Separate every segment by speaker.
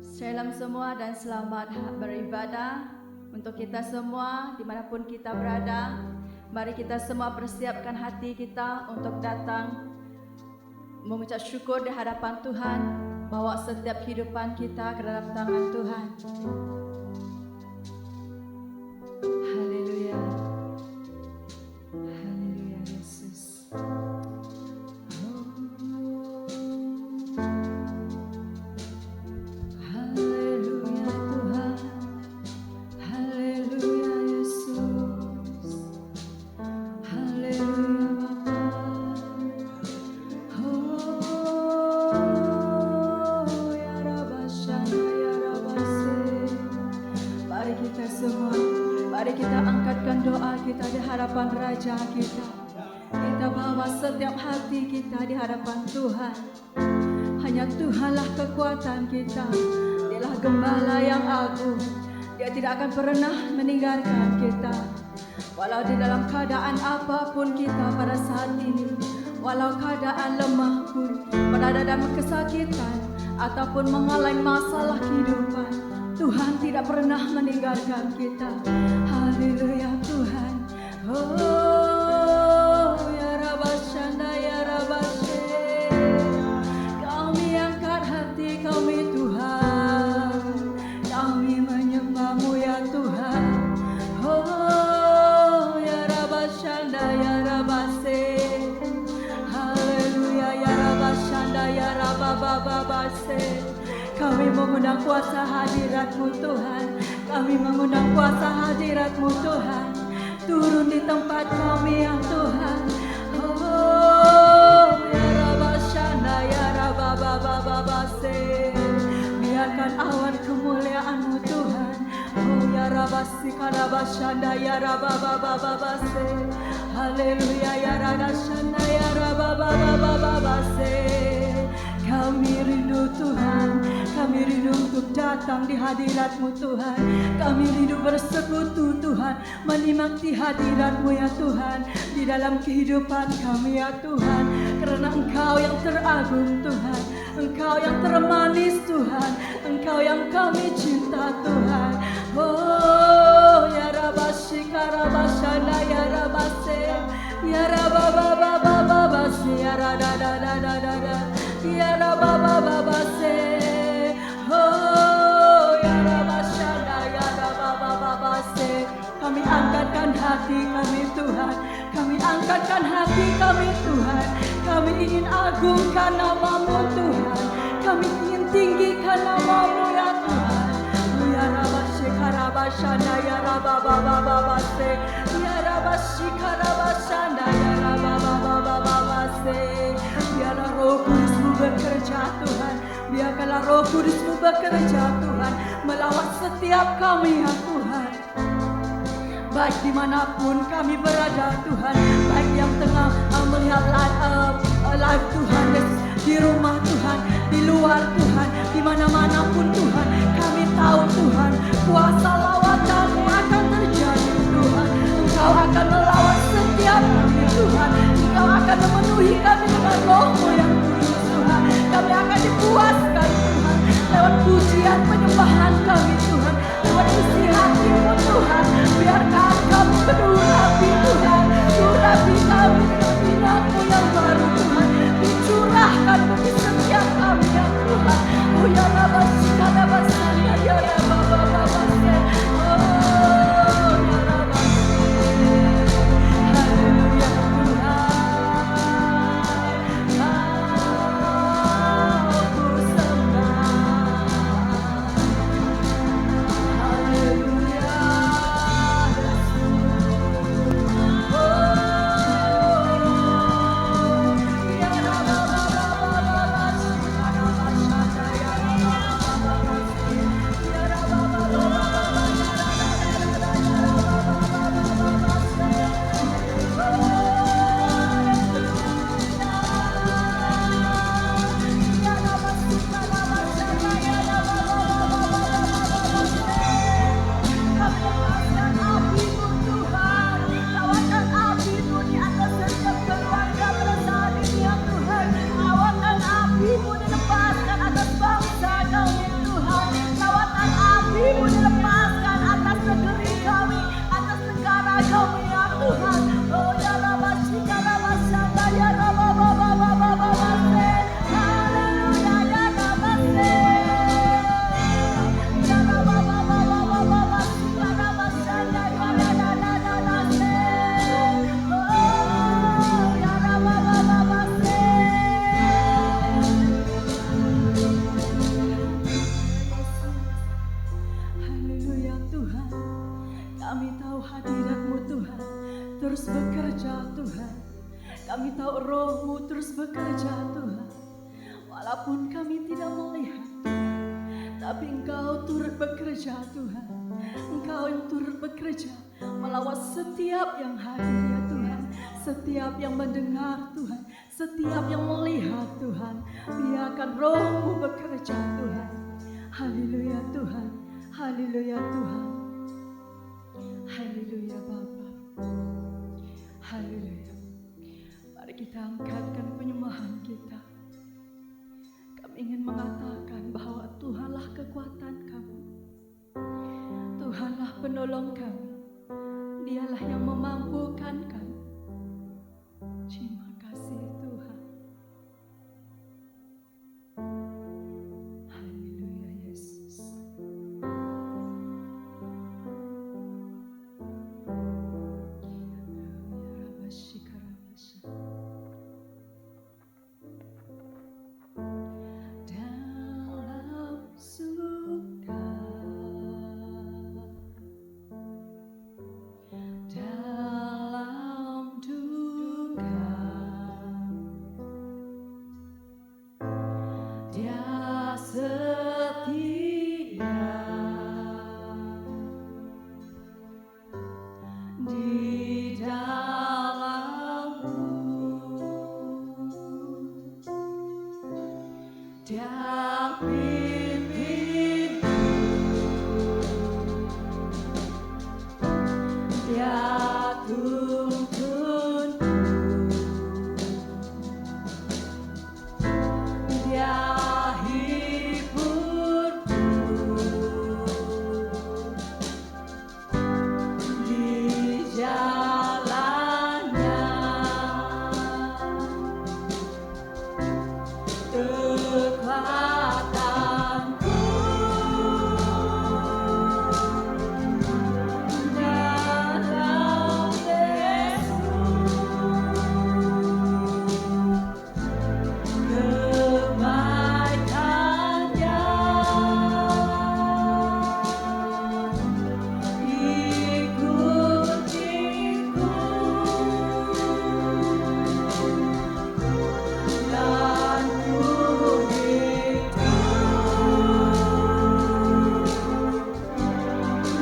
Speaker 1: Shalom semua dan selamat beribadah untuk kita semua dimanapun kita berada. Mari kita semua persiapkan hati kita untuk datang mengucap syukur di hadapan Tuhan, bawa setiap kehidupan kita ke dalam tangan Tuhan. Haleluya. Haleluya Yesus. Hadapan Raja kita, kita bawa setiap hati kita di hadapan Tuhan. Hanya Tuhanlah kekuatan kita. Dialah Gembala yang agung. Dia tidak akan pernah meninggalkan kita. Walau di dalam keadaan apapun kita pada saat ini, walau keadaan lemah pun, berada dalam kesakitan ataupun mengalami masalah kehidupan, Tuhan tidak pernah meninggalkan kita. Haleluya Tuhan. Oh ya Rabashanda ya Rabashe, kami angkat hati kami Tuhan, kami menyembahmu ya Tuhan. Oh ya Rabashanda ya Rabase, haleluya ya Rabashanda ya Rabababase. Kami mengundang kuasa hadirat-Mu Tuhan, kami mengundang kuasa hadirat-Mu Tuhan. Turun di tempat kami ya Tuhan. Oh ya Rabashanda ya Rababababase. Biarkan awan kemuliaan-Mu Tuhan. Oh ya Rabasika Rabashanda ya Rababababase. Haleluya ya Radashanda ya Rababababase. Kami rindu Tuhan, kami rindu untuk datang di hadirat-Mu Tuhan. Kami rindu bersekutu Tuhan, menikmati hadirat-Mu ya Tuhan di dalam kehidupan kami ya Tuhan. Karena Engkau yang teragung Tuhan, Engkau yang termanis Tuhan, Engkau yang kami cinta Tuhan. Oh ya Rabashika Rabashana ya Rabase, ya Rabababababase, ya Radadadadadada, ya Rababababase. Oh ya Rabashanda ya Rababababase. Kami angkatkan hati kami Tuhan, kami angkatkan hati kami Tuhan. Kami ingin agungkan nama-Mu Tuhan, kami ingin tinggikan nama-Mu ya Tuhan. Ya Rabashika Rabashanda ya Rababababase, ya Rabashika Rabashanda ya Rababababase. Biarlah Roh Kudus-Mu bekerja Tuhan, biarkanlah Roh Kudus-Mu bekerja Tuhan, melawat setiap kami ya Tuhan. Baik dimanapun kami berada Tuhan, baik yang tengah melihat live Tuhan, di rumah Tuhan, di luar Tuhan, di mana-mana pun Tuhan, kami tahu Tuhan, kuasa lawatan-Mu akan terjadi Tuhan. Engkau akan melawat setiap kami Tuhan, Engkau akan memenuhi kami dengan Roh-Mu yang kudus Tuhan. Kami akan dipuaskan Tuhan lewat pujian penyembahan kami Tuhan, lewat isi hati-Mu Tuhan. Biarkan Kamu menurapi Tuhan, urapi kami dengan bina-Mu yang baru Tuhan. Dicurahkan bagi setiap kami ya Tuhan. Oh ya Rabbi roh-Mu dilepaskan atas negeri kami, atas negara kami ya Tuhan. Oh ya Rabba Shika Rabba Shanda ya Rabba Baba Baba Baba Se. Haleluya ya Rabba Se. Ya Rabba Baba Baba Baba Shika Rabba Shanda ya Rabba Se. Oh ya Rabba Baba Baba Se. Haleluya Tuhan, kami tahu hadirat-Mu Tuhan terus bekerja Tuhan. Kami tahu roh-Mu terus bekerja Tuhan. Walaupun kami tidak melihat Tuhan, tapi Engkau turut bekerja Tuhan. Engkau yang turut bekerja melawat setiap yang hadir ya Tuhan, setiap yang mendengar Tuhan, setiap yang melihat Tuhan. Biarkan roh-Mu bekerja Tuhan. Haleluya Tuhan, haleluya Tuhan, haleluya Bapa, haleluya. Mari kita angkatkan penyembahan kita. Kami ingin mengatakan bahwa Tuhanlah kekuatan kami, Tuhanlah penolong kami, Dialah yang memampukan kami. Terima kasih Tuhan. Haleluya Yesus. Dalam suka, dalam duka, Dia setia di dalammu. Dia pimpin, Dia tuntun, Dia hiburku di jalannya. Kekuatanku dalam Yesus, kebaikannya ikutiku dan ku hidup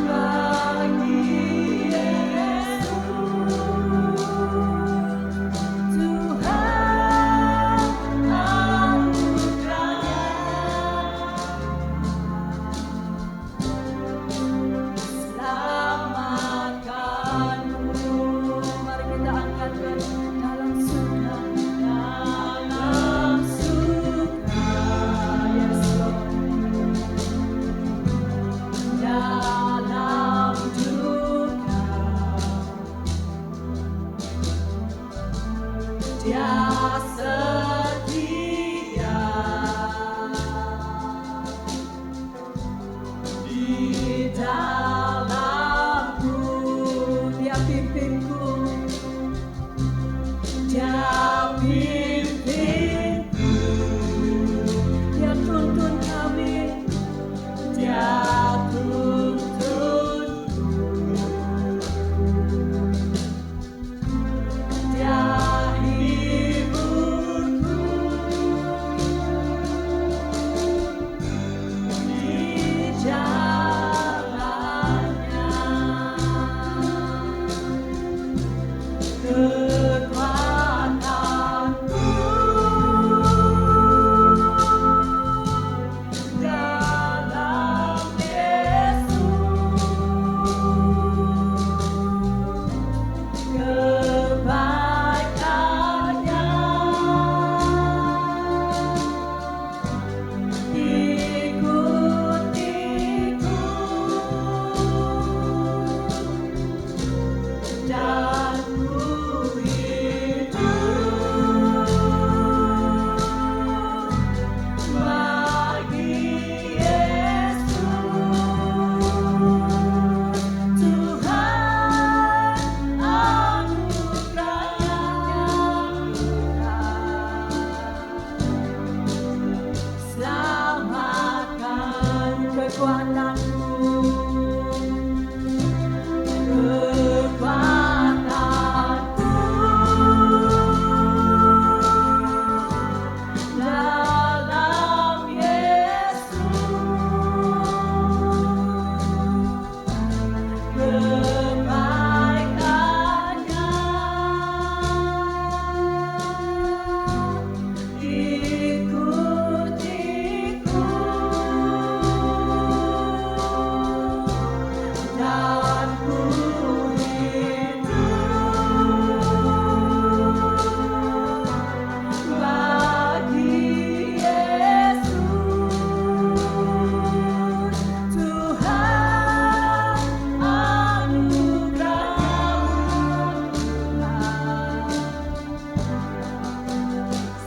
Speaker 1: bagi Yesus. Tuhan anugerahnya selamatkanmu. Mari kita angkatkan dalam suka, dalam suka, yes Lord, dalam duka, Dia setia di dalamku. Dia pimpinku, Dia pimpinku, Dia tuntun kami, Dia tuntun, Dia hiburku di jalannya. Kekuatanku dalam Yesus, kebaikannya ikutiku kekuatanmu, kekuatanku dalam Yesus, kebaikannya ikutiku dan ku hidup bagi Yesus. Tuhan anugerah-Nya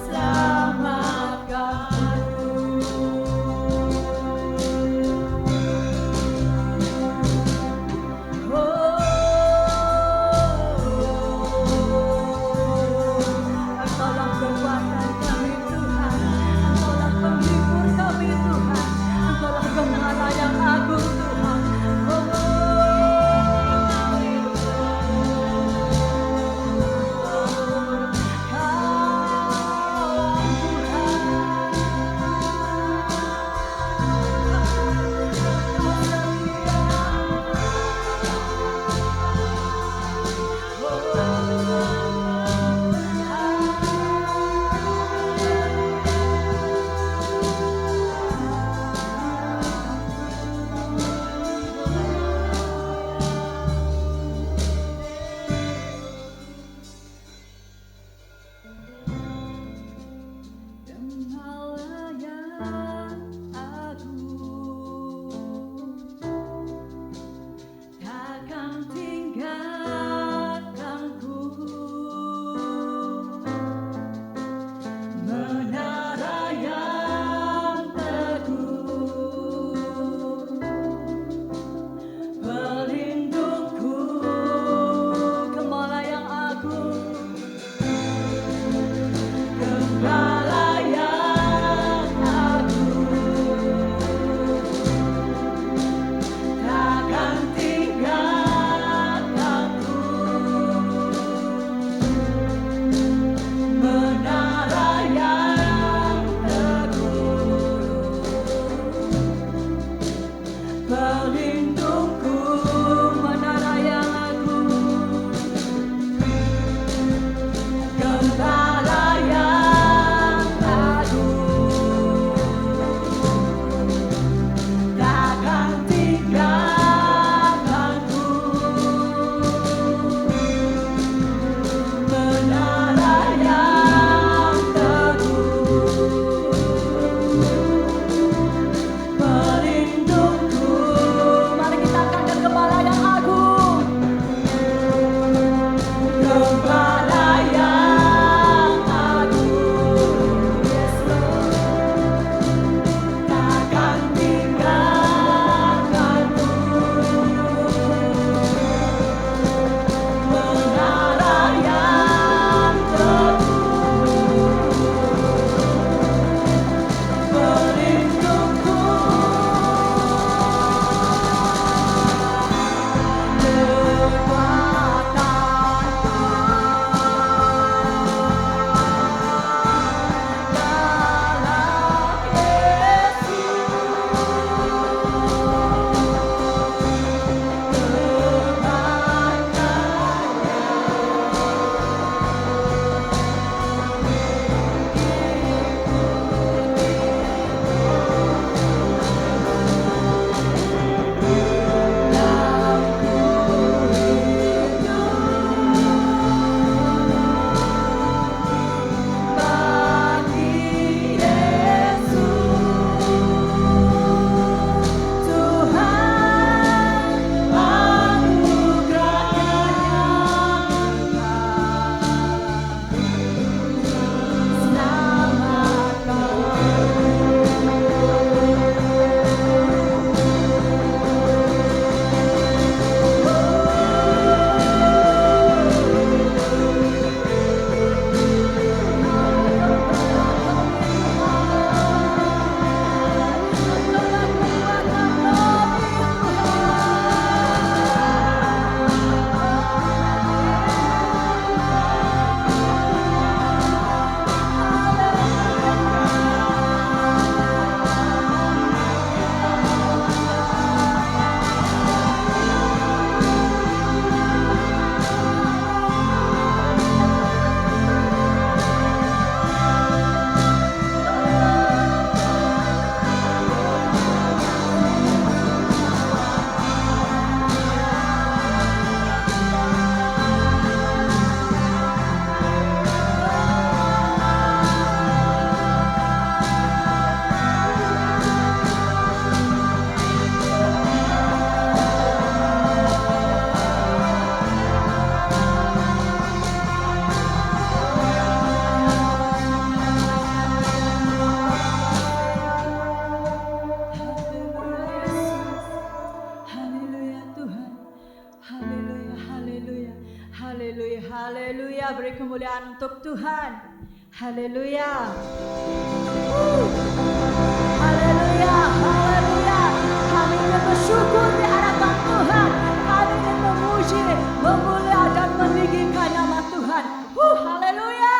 Speaker 1: selamatkanku. Engkaulah kekuatan kami Tuhan, Engkaulah penghibur kami Tuhan, Engkaulah Gembala yang agung Tuhan. Haleluya, beri kemuliaan untuk Tuhan. Haleluya. Haleluya, haleluya. Kami ingin bersyukur di hadapan Tuhan. Kami ingin memuji, memulia dan meninggikan nama Tuhan. Haleluya.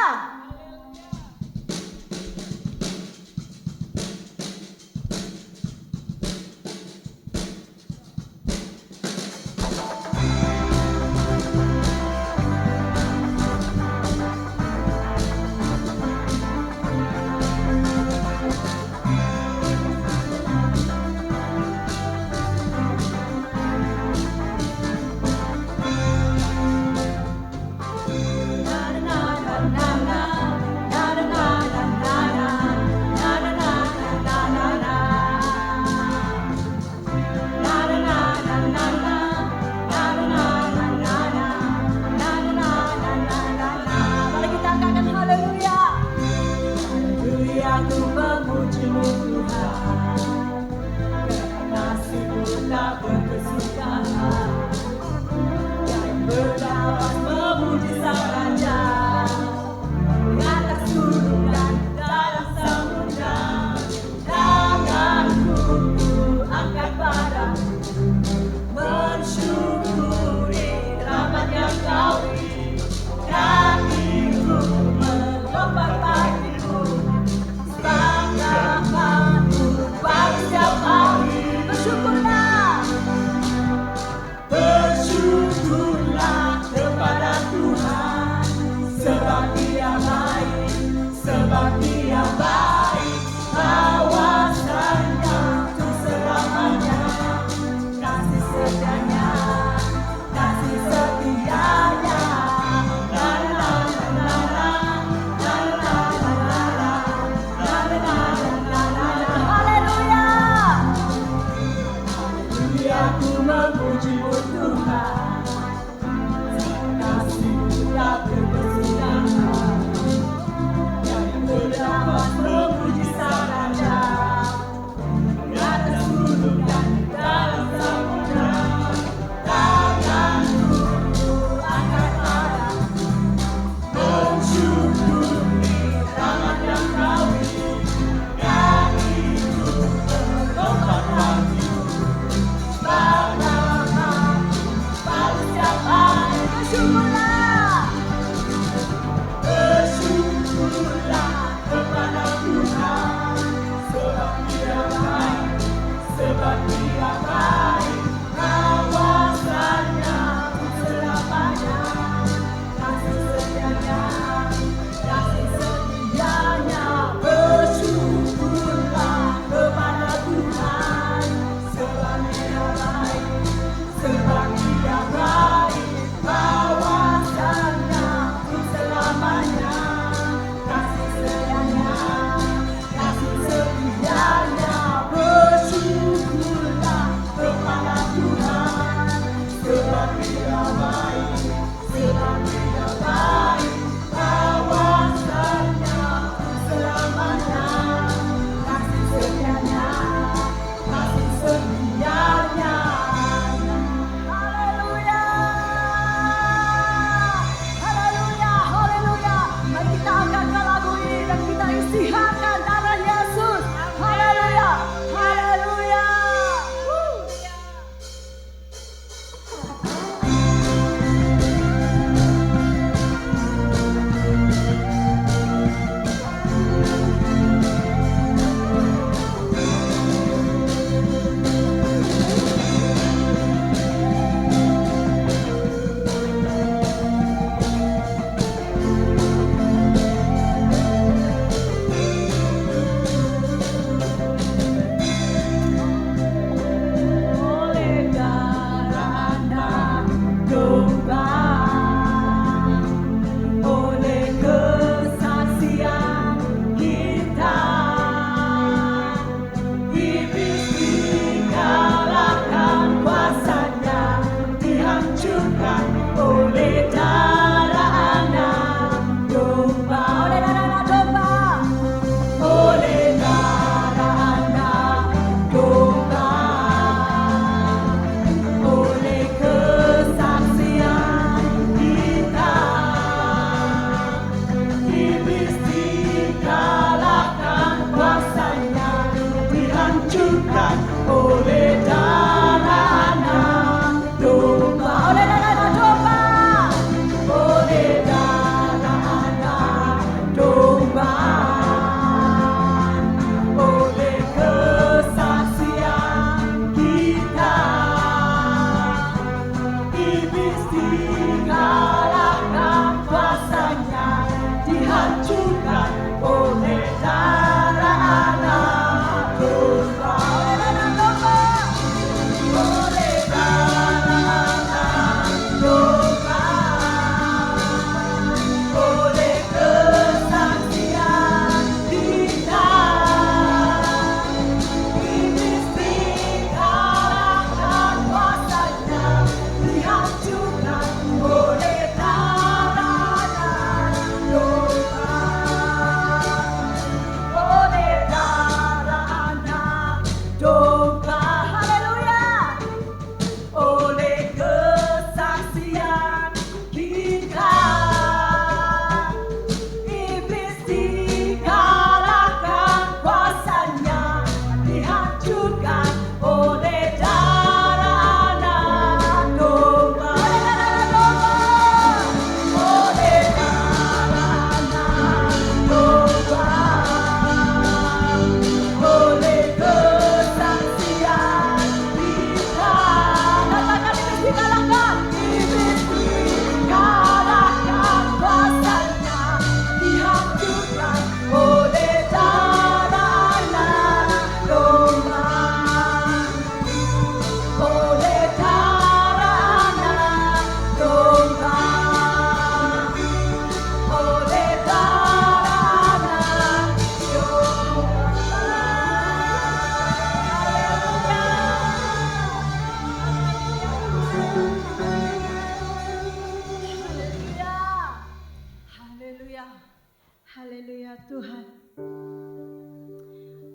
Speaker 1: Tuhan.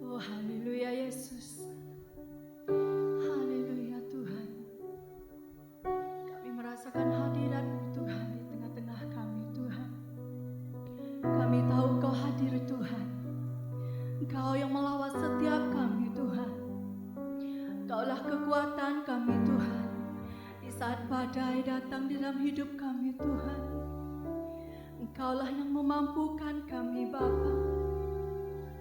Speaker 1: Oh haleluya Yesus. Haleluya Tuhan. Kami merasakan hadirat-Mu Tuhan di tengah-tengah kami Tuhan. Kami tahu Kau hadir Tuhan. Engkau yang melawat setiap kami Tuhan. Engkaulah kekuatan kami Tuhan. Di saat badai datang di dalam hidup kami Tuhan. Engkaulah yang memampukan kami Bapa.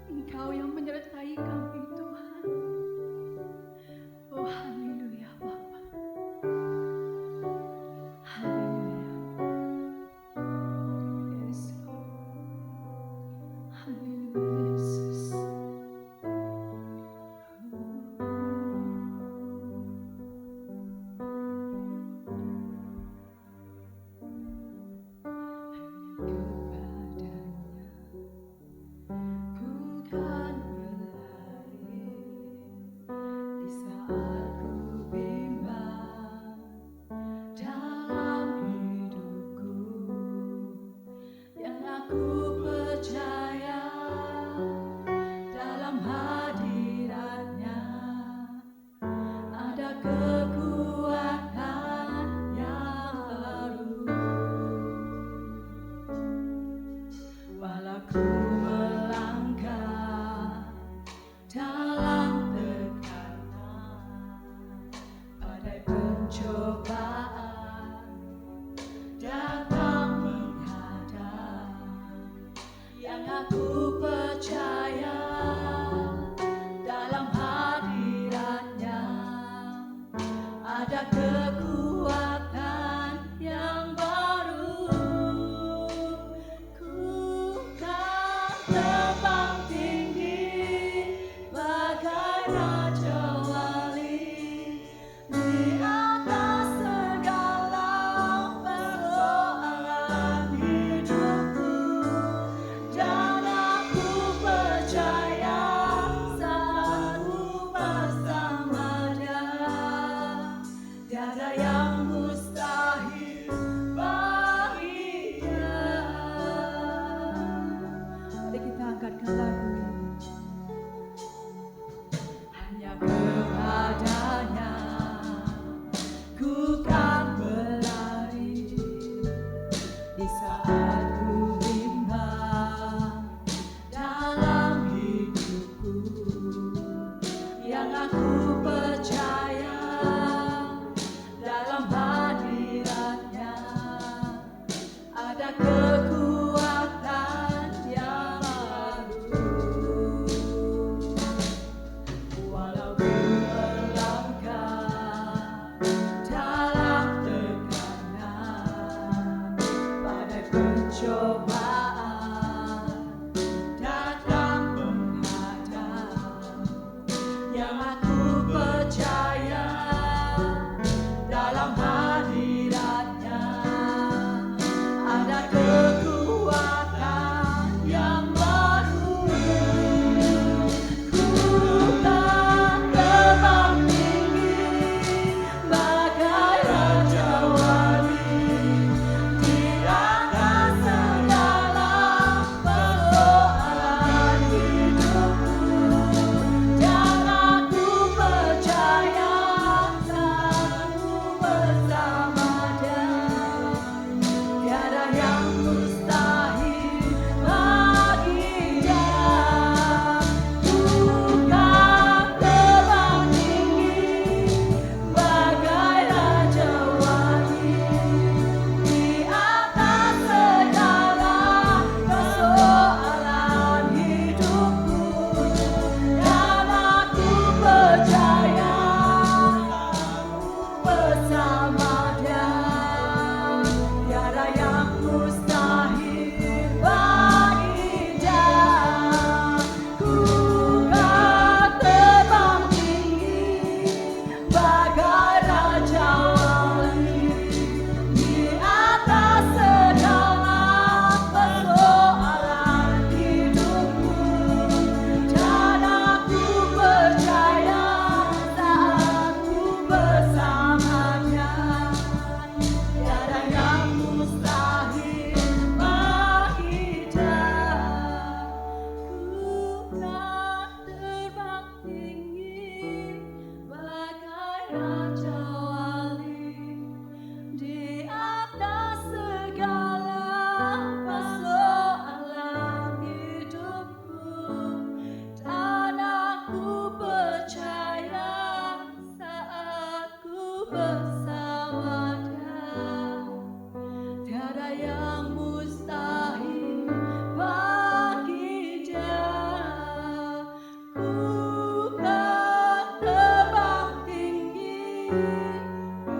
Speaker 1: Engkau yang menyertai kami Tuhan. Oh haleluya Bapa. Haleluya. Yes Lord. Haleluya Yesus. Tiada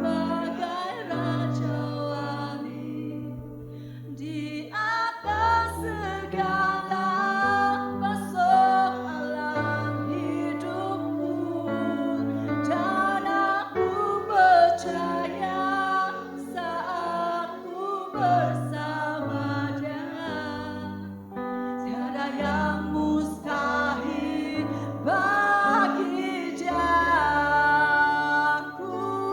Speaker 1: bagai Raja Wali di atas segala persoalan hidupku, dan aku percaya saat ku bersama Dia, tiada yang mustahil bagi Dia. Ku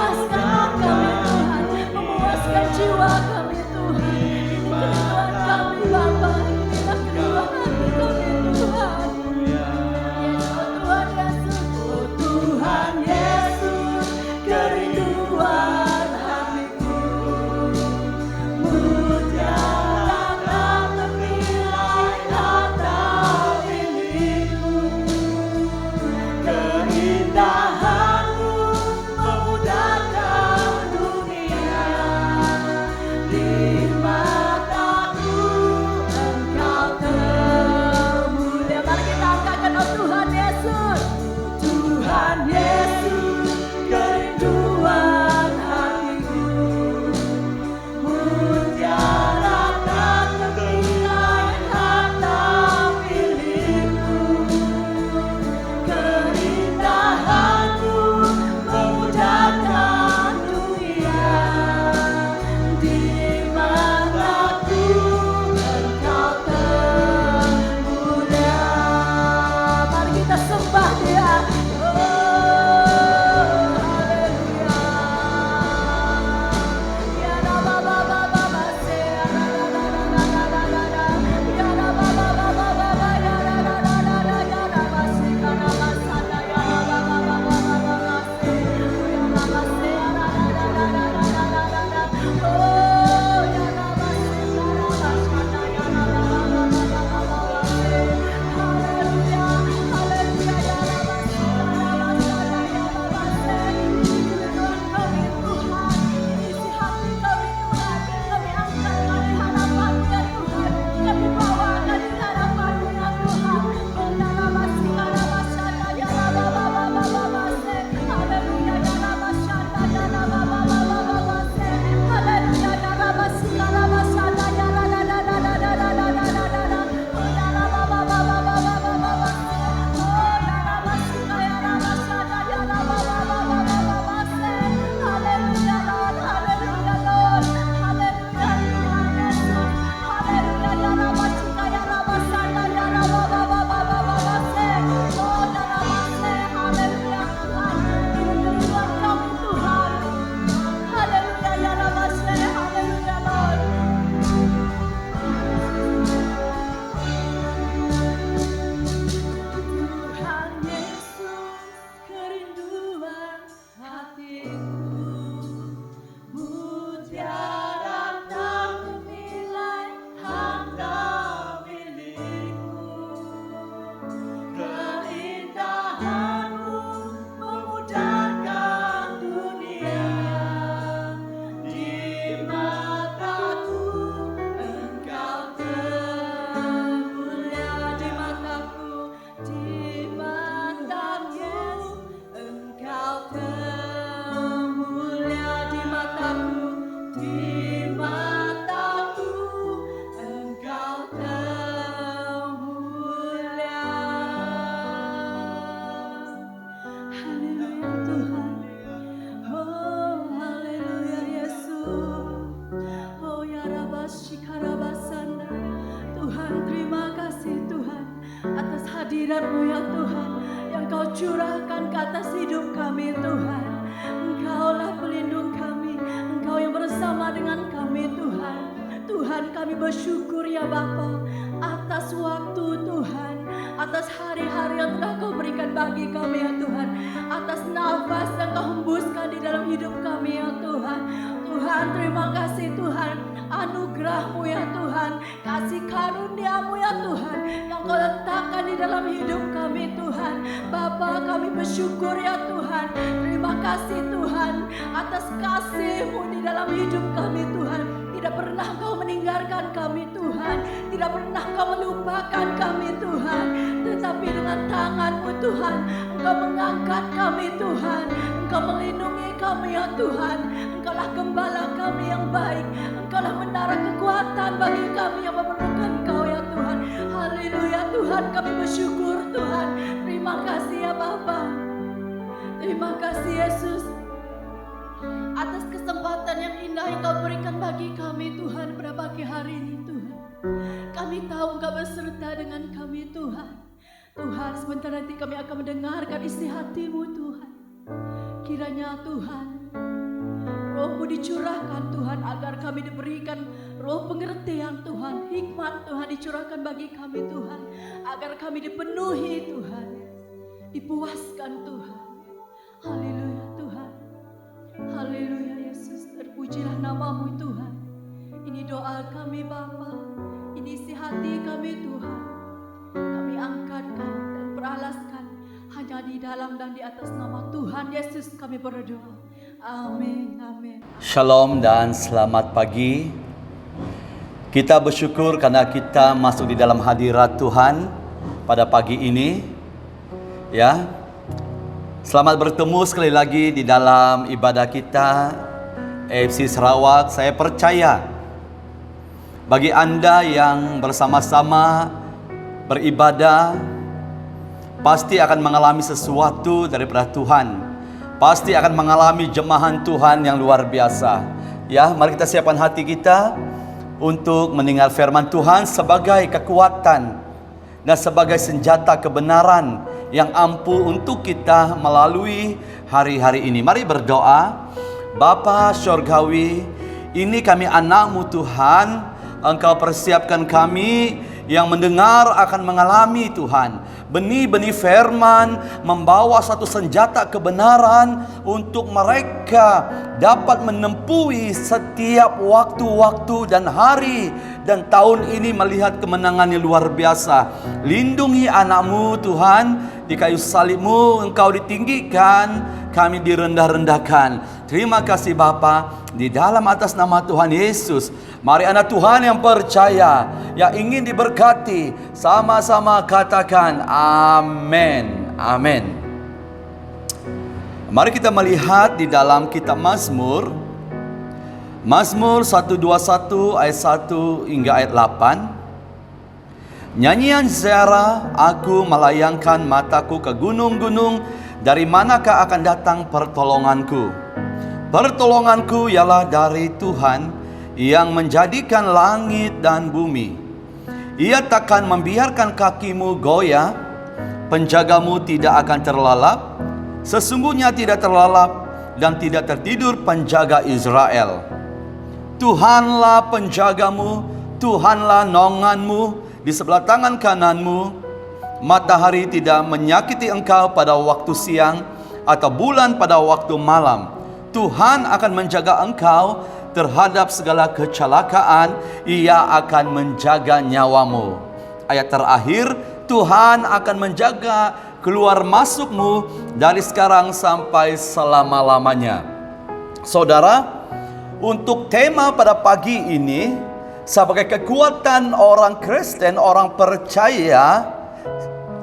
Speaker 1: memuaskan kami Tuhan, memuaskan jiwa kami Tuhan. Ini kerinduan kami Bapa, inilah kerinduan hati kami Tuhan. Oh Tuhan Yesus, kerinduan hatiku, mutiara ternilai harta milikku, keindahanmu memudahkan dunia, di mataku Engkau termulia. Mari kita angkatkan, oh Tuhan Yesus, Tuhan Yesus, kerinduan hatiku, mutiara tak ternilai harta milikku, keindahanmu memudahkan dunia, di mataku Engkau termulia. Mari kita sembah Dia. Hadirat-Mu ya Tuhan, yang Kau curahkan ke atas hidup kami Tuhan. Engkaulah pelindung kami, Engkau yang bersama dengan kami Tuhan. Tuhan, kami bersyukur ya Bapa atas waktu Tuhan, atas hari-hari yang telah Kau berikan bagi kami ya Tuhan, atas nafas yang Kau hembuskan di dalam hidup kami ya Tuhan. Tuhan, terima kasih Tuhan, anugerah-Mu ya Tuhan, kasih karunia-Mu ya Tuhan, yang Kau letakkan di dalam hidup kami Tuhan. Bapa, kami bersyukur ya Tuhan, terima kasih Tuhan atas kasih-Mu di dalam hidup kami Tuhan. Tidak pernah Kau meninggalkan kami Tuhan, tidak pernah Kau melupakan kami Tuhan, tetapi dengan tangan-Mu Tuhan, Engkau mengangkat kami Tuhan, Engkau melindungi kami ya Tuhan. Engkaulah gembala kami yang baik, Engkaulah menara kekuatan bagi kami yang memerlukan Kau ya Tuhan. Haleluya Tuhan, kami bersyukur Tuhan. Terima kasih ya Bapa, terima kasih Yesus atas kesempatan yang indah yang Kau berikan bagi kami Tuhan pada pagi hari ini Tuhan. Kami tahu Engkau beserta dengan kami Tuhan. Tuhan, sebentar nanti kami akan mendengarkan isi hati-Mu Tuhan. Kiranya Tuhan Roh-Mu dicurahkan Tuhan, agar kami diberikan roh pengertian Tuhan, hikmat Tuhan dicurahkan bagi kami Tuhan, agar kami dipenuhi Tuhan, dipuaskan Tuhan. Haleluya Tuhan, haleluya Yesus, terpujilah nama-Mu Tuhan. Ini doa kami Bapa, ini isi hati kami Tuhan. Kami angkatkan dan beralaskan hanya di dalam dan di atas nama Tuhan Yesus kami berdoa. Amin, amin.
Speaker 2: Shalom dan selamat pagi. Kita bersyukur karena kita masuk di dalam hadirat Tuhan pada pagi ini. Ya, selamat bertemu sekali lagi di dalam ibadah kita AFC Sarawak. Saya percaya bagi Anda yang bersama-sama beribadah pasti akan mengalami sesuatu daripada Tuhan. Pasti akan mengalami jemahan Tuhan yang luar biasa. Ya, mari kita siapkan hati kita untuk mendengar firman Tuhan sebagai kekuatan dan sebagai senjata kebenaran yang ampuh untuk kita melalui hari-hari ini. Mari berdoa. Bapa Syurgawi, ini kami anak-Mu Tuhan. Engkau persiapkan kami yang mendengar akan mengalami Tuhan benih-benih firman, membawa satu senjata kebenaran untuk mereka dapat menempuhi setiap waktu-waktu dan hari dan tahun ini melihat kemenangan yang luar biasa. Lindungi anak-Mu Tuhan, di kayu salib-Mu Engkau ditinggikan, kami direndah-rendahkan. Terima kasih Bapa, di dalam atas nama Tuhan Yesus. Mari anak Tuhan yang percaya, yang ingin diberkati, sama-sama katakan amin, amin. Mari kita melihat di dalam kitab Mazmur, Mazmur 121 ayat 1 hingga ayat 8. Nyanyian Zera, aku melayangkan mataku ke gunung-gunung, dari manakah akan datang pertolonganku? Pertolonganku ialah dari Tuhan yang menjadikan langit dan bumi. Ia takkan membiarkan kakimu goyah, penjagamu tidak akan terlalap. Sesungguhnya tidak terlalap dan tidak tertidur penjaga Israel. Tuhanlah penjagamu, Tuhanlah naunganmu di sebelah tangan kananmu. Matahari tidak menyakiti engkau pada waktu siang, atau bulan pada waktu malam. Tuhan akan menjaga engkau terhadap segala kecelakaan. Ia akan menjaga nyawamu. Ayat terakhir, Tuhan akan menjaga keluar masukmu dari sekarang sampai selama-lamanya. Saudara, untuk tema pada pagi ini, sebagai kekuatan orang Kristen, orang percaya,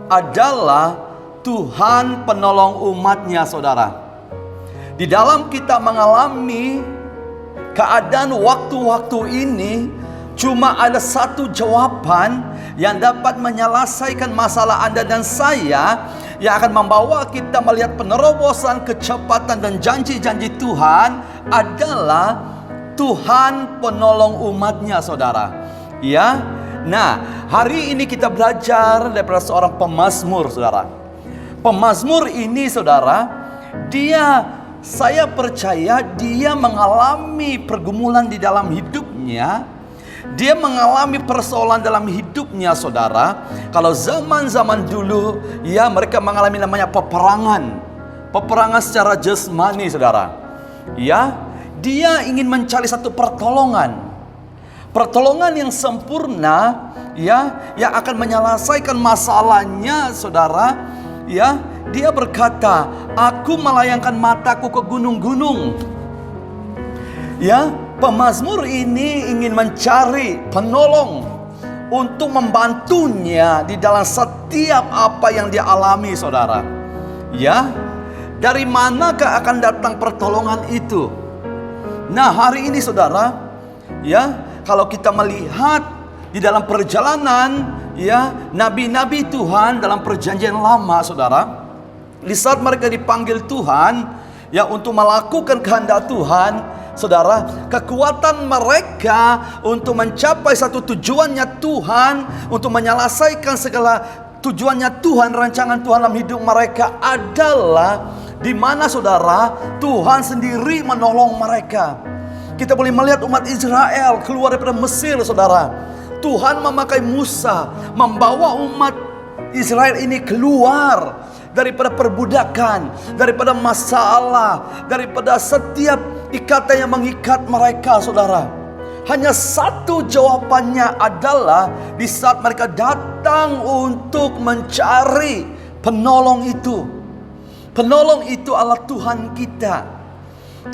Speaker 2: adalah Tuhan penolong umatnya, saudara. Di dalam kita mengalami keadaan waktu-waktu ini, cuma ada satu jawaban yang dapat menyelesaikan masalah Anda dan saya, yang akan membawa kita melihat penerobosan, kecepatan dan janji-janji Tuhan, adalah Tuhan penolong umatnya, saudara. Ya, nah hari ini kita belajar daripada seorang pemazmur, saudara. Pemazmur ini, saudara, saya percaya dia mengalami pergumulan di dalam hidupnya. Dia mengalami persoalan dalam hidupnya, saudara. Kalau zaman-zaman dulu, ya, mereka mengalami namanya peperangan. Peperangan secara jasmani, saudara. Ya, dia ingin mencari satu pertolongan. Pertolongan yang sempurna, ya, yang akan menyelesaikan masalahnya, saudara. Ya, dia berkata, aku melayangkan mataku ke gunung-gunung. Ya, pemazmur ini ingin mencari penolong untuk membantunya di dalam setiap apa yang dia alami, saudara. Ya, dari manakah akan datang pertolongan itu? Nah, hari ini, saudara, ya, kalau kita melihat di dalam perjalanan, ya, nabi-nabi Tuhan dalam perjanjian lama, saudara, di saat mereka dipanggil Tuhan, ya, untuk melakukan kehendak Tuhan, saudara, kekuatan mereka untuk mencapai satu tujuannya Tuhan, untuk menyelesaikan segala tujuannya Tuhan, rancangan Tuhan dalam hidup mereka adalah di mana saudara Tuhan sendiri menolong mereka. Kita boleh melihat umat Israel keluar daripada Mesir, saudara. Tuhan memakai Musa membawa umat Israel ini keluar daripada perbudakan, daripada masalah, daripada setiap ikatan yang mengikat mereka, saudara. Hanya satu jawabannya adalah di saat mereka datang untuk mencari penolong itu. Penolong itu adalah Tuhan kita,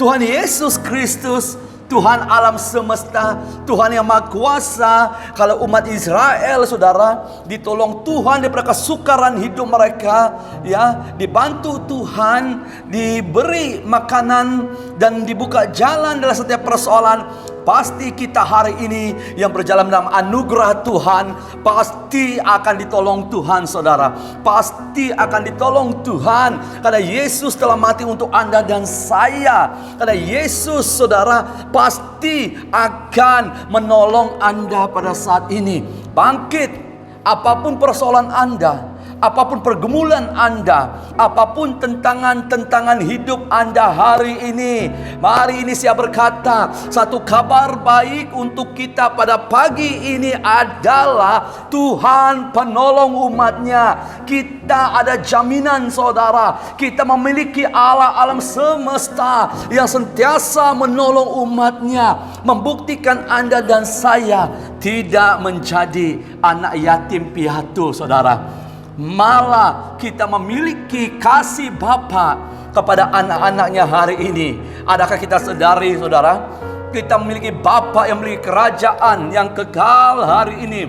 Speaker 2: Tuhan Yesus Kristus, Tuhan alam semesta, Tuhan yang maha kuasa. Kalau umat Israel, saudara, ditolong Tuhan daripada kesukaran hidup mereka, ya, dibantu Tuhan, diberi makanan dan dibuka jalan dalam setiap persoalan, pasti kita hari ini yang berjalan dalam anugerah Tuhan pasti akan ditolong Tuhan, saudara. Pasti akan ditolong Tuhan, karena Yesus telah mati untuk Anda dan saya. Karena Yesus, saudara, pasti akan menolong Anda pada saat ini. Bangkit, apapun persoalan Anda, apapun pergumulan Anda, apapun tentangan-tentangan hidup Anda hari ini. Mari ini saya berkata, satu kabar baik untuk kita pada pagi ini adalah Tuhan penolong umatnya. Kita ada jaminan, saudara. Kita memiliki Allah alam semesta yang sentiasa menolong umatnya, membuktikan Anda dan saya tidak menjadi anak yatim piatu, saudara. Malah kita memiliki kasih Bapa kepada anak-anaknya hari ini. Adakah kita sadari, saudara? Kita memiliki Bapa yang memiliki kerajaan yang kekal hari ini.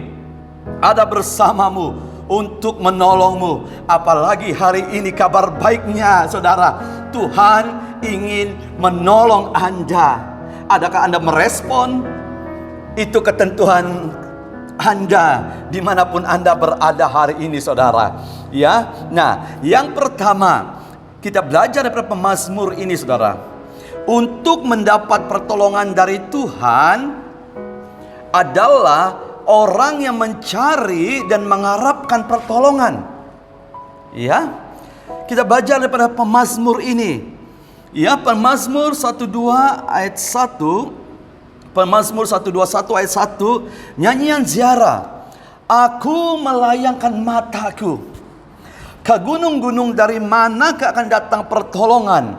Speaker 2: Ada bersamamu untuk menolongmu. Apalagi hari ini kabar baiknya, saudara, Tuhan ingin menolong Anda. Adakah Anda merespon itu ketentuan Anda dimanapun Anda berada hari ini, saudara? Ya, nah, yang pertama kita belajar daripada pemazmur ini, saudara, untuk mendapat pertolongan dari Tuhan adalah orang yang mencari dan mengharapkan pertolongan. Ya, kita belajar daripada pemazmur ini. Ya, pemazmur 12 ayat 1. Pemazmur 121 ayat 1, nyanyian ziarah. Aku melayangkan mataku ke gunung-gunung, dari manakah akan datang pertolongan?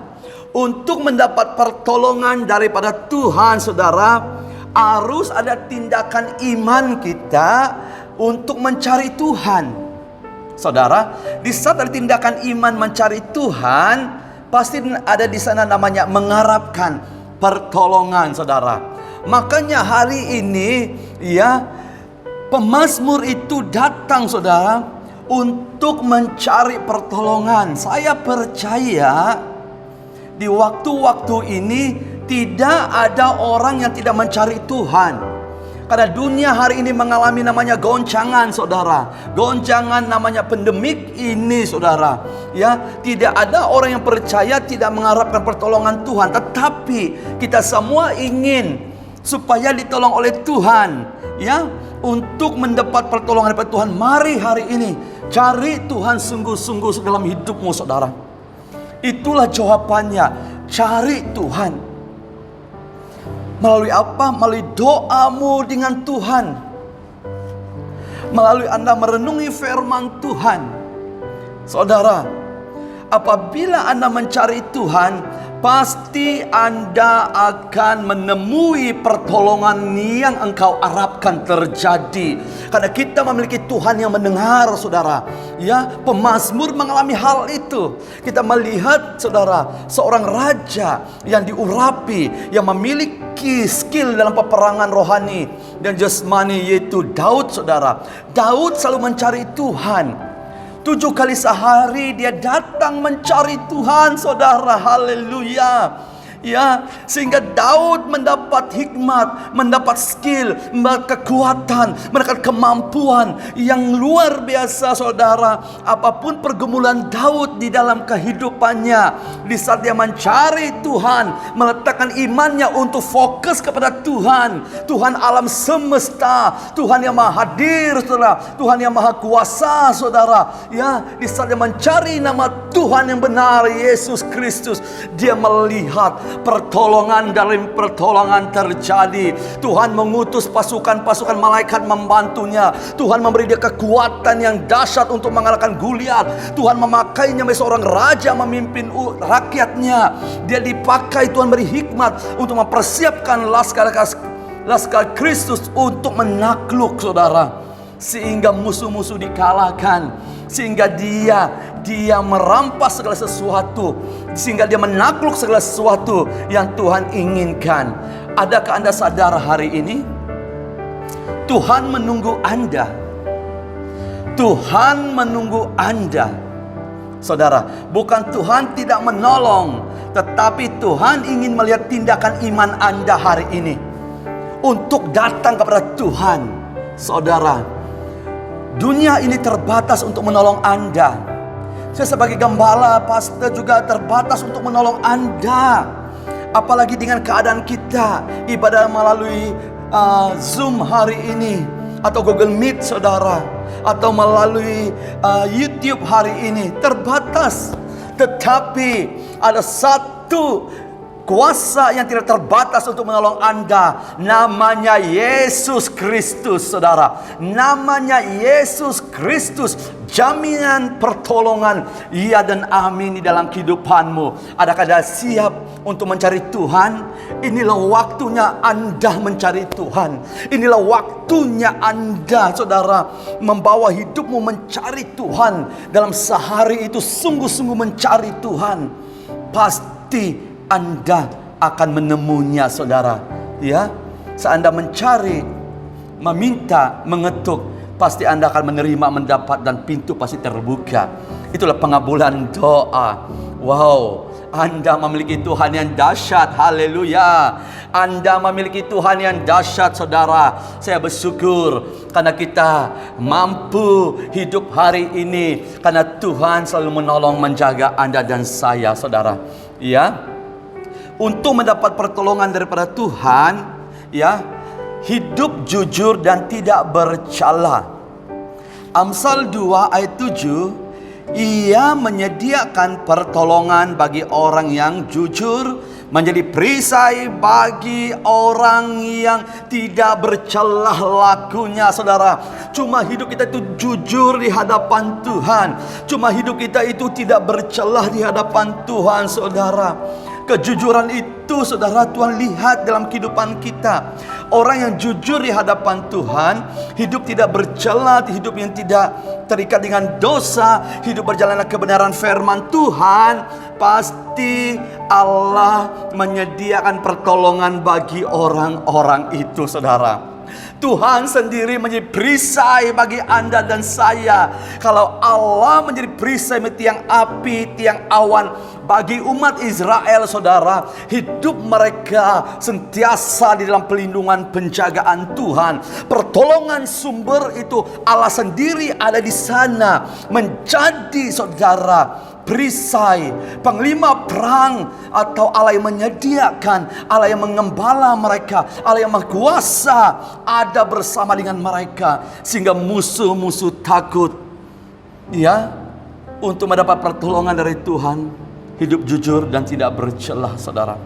Speaker 2: Untuk mendapat pertolongan daripada Tuhan, saudara, harus ada tindakan iman kita untuk mencari Tuhan. Saudara, di saat ada tindakan iman mencari Tuhan, pasti ada di sana namanya mengharapkan pertolongan, saudara. Makanya hari ini, ya, pemazmur itu datang, saudara, untuk mencari pertolongan. Saya percaya di waktu-waktu ini tidak ada orang yang tidak mencari Tuhan. Karena dunia hari ini mengalami namanya goncangan, saudara. Goncangan namanya pandemik ini, saudara. Ya, tidak ada orang yang percaya tidak mengharapkan pertolongan Tuhan. Tetapi kita semua ingin supaya ditolong oleh Tuhan, ya, untuk mendapat pertolongan daripada Tuhan. Mari hari ini cari Tuhan sungguh-sungguh dalam hidupmu, saudara. Itulah jawabannya. Cari Tuhan. Melalui apa? Melalui doamu dengan Tuhan. Melalui Anda merenungi firman Tuhan. Saudara, apabila Anda mencari Tuhan, pasti Anda akan menemui pertolongan yang engkau harapkan terjadi. Karena kita memiliki Tuhan yang mendengar, saudara. Ya, pemazmur mengalami hal itu. Kita melihat, saudara, seorang raja yang diurapi, yang memiliki skill dalam peperangan rohani dan jasmani, yaitu Daud, saudara. Daud selalu mencari Tuhan. 7 kali sehari dia datang mencari Tuhan, saudara. Haleluya. Ya, sehingga Daud mendapat hikmat, mendapat skill, mendapat kekuatan, mendapat kemampuan yang luar biasa, saudara. Apapun pergumulan Daud di dalam kehidupannya, di saat dia mencari Tuhan, meletakkan imannya untuk fokus kepada Tuhan, Tuhan alam semesta, Tuhan yang maha hadir, saudara, Tuhan yang maha kuasa, saudara. Ya, di saat dia mencari nama Tuhan yang benar, Yesus Kristus, dia melihat pertolongan dari pertolongan terjadi. Tuhan mengutus pasukan-pasukan malaikat membantunya. Tuhan memberi dia kekuatan yang dahsyat untuk mengalahkan Goliat. Tuhan memakainya sebagai seorang raja memimpin rakyatnya. Dia dipakai, Tuhan beri hikmat untuk mempersiapkan laskar Kristus untuk menakluk, saudara. Sehingga musuh-musuh dikalahkan, sehingga dia merampas segala sesuatu, sehingga dia menakluk segala sesuatu yang Tuhan inginkan. Adakah Anda sadar hari ini Tuhan menunggu Anda? Tuhan menunggu Anda, saudara. Bukan Tuhan tidak menolong, tetapi Tuhan ingin melihat tindakan iman Anda hari ini untuk datang kepada Tuhan, saudara. Dunia ini terbatas untuk menolong Anda. Saya sebagai gembala, pastor juga terbatas untuk menolong Anda. Apalagi dengan keadaan kita ibadah melalui Zoom hari ini, atau Google Meet, saudara, atau melalui YouTube hari ini, terbatas. Tetapi ada satu kuasa yang tidak terbatas untuk menolong Anda. Namanya Yesus Kristus, saudara. Namanya Yesus Kristus. Jaminan pertolongan, iya dan amin di dalam kehidupanmu. Adakah Anda siap untuk mencari Tuhan? Inilah waktunya Anda mencari Tuhan. Inilah waktunya Anda, saudara, membawa hidupmu mencari Tuhan. Dalam sehari itu sungguh-sungguh mencari Tuhan. Pasti Anda akan menemunya, saudara. Ya, saat Anda mencari, meminta, mengetuk, pasti Anda akan menerima, mendapat, dan pintu pasti terbuka. Itulah pengabulan doa. Wow, Anda memiliki Tuhan yang dahsyat. Haleluya. Anda memiliki Tuhan yang dahsyat, saudara. Saya bersyukur karena kita mampu hidup hari ini, karena Tuhan selalu menolong, menjaga Anda dan saya, saudara. Ya, untuk mendapat pertolongan daripada Tuhan, ya, hidup jujur dan tidak bercela. Amsal 2 ayat 7, ia menyediakan pertolongan bagi orang yang jujur, menjadi perisai bagi orang yang tidak bercelah lakunya, saudara. Cuma hidup kita itu jujur di hadapan Tuhan. Cuma hidup kita itu tidak bercelah di hadapan Tuhan, saudara. Kejujuran itu, saudara, Tuhan lihat dalam kehidupan kita. Orang yang jujur di hadapan Tuhan, hidup tidak bercela, hidup yang tidak terikat dengan dosa, hidup berjalan dalam kebenaran firman Tuhan, pasti Allah menyediakan pertolongan bagi orang-orang itu, saudara. Tuhan sendiri menjadi perisai bagi Anda dan saya. Kalau Allah menjadi perisai tiang api, tiang awan bagi umat Israel, saudara, hidup mereka sentiasa di dalam pelindungan penjagaan Tuhan. Pertolongan sumber itu Allah sendiri ada di sana, menjadi, saudara, perisai, panglima perang, atau Allah yang menyediakan, Allah yang mengembala mereka, Allah yang maha kuasa ada bersama dengan mereka, sehingga musuh-musuh takut. Ya, untuk mendapat pertolongan dari Tuhan, hidup jujur dan tidak bercelah, saudara.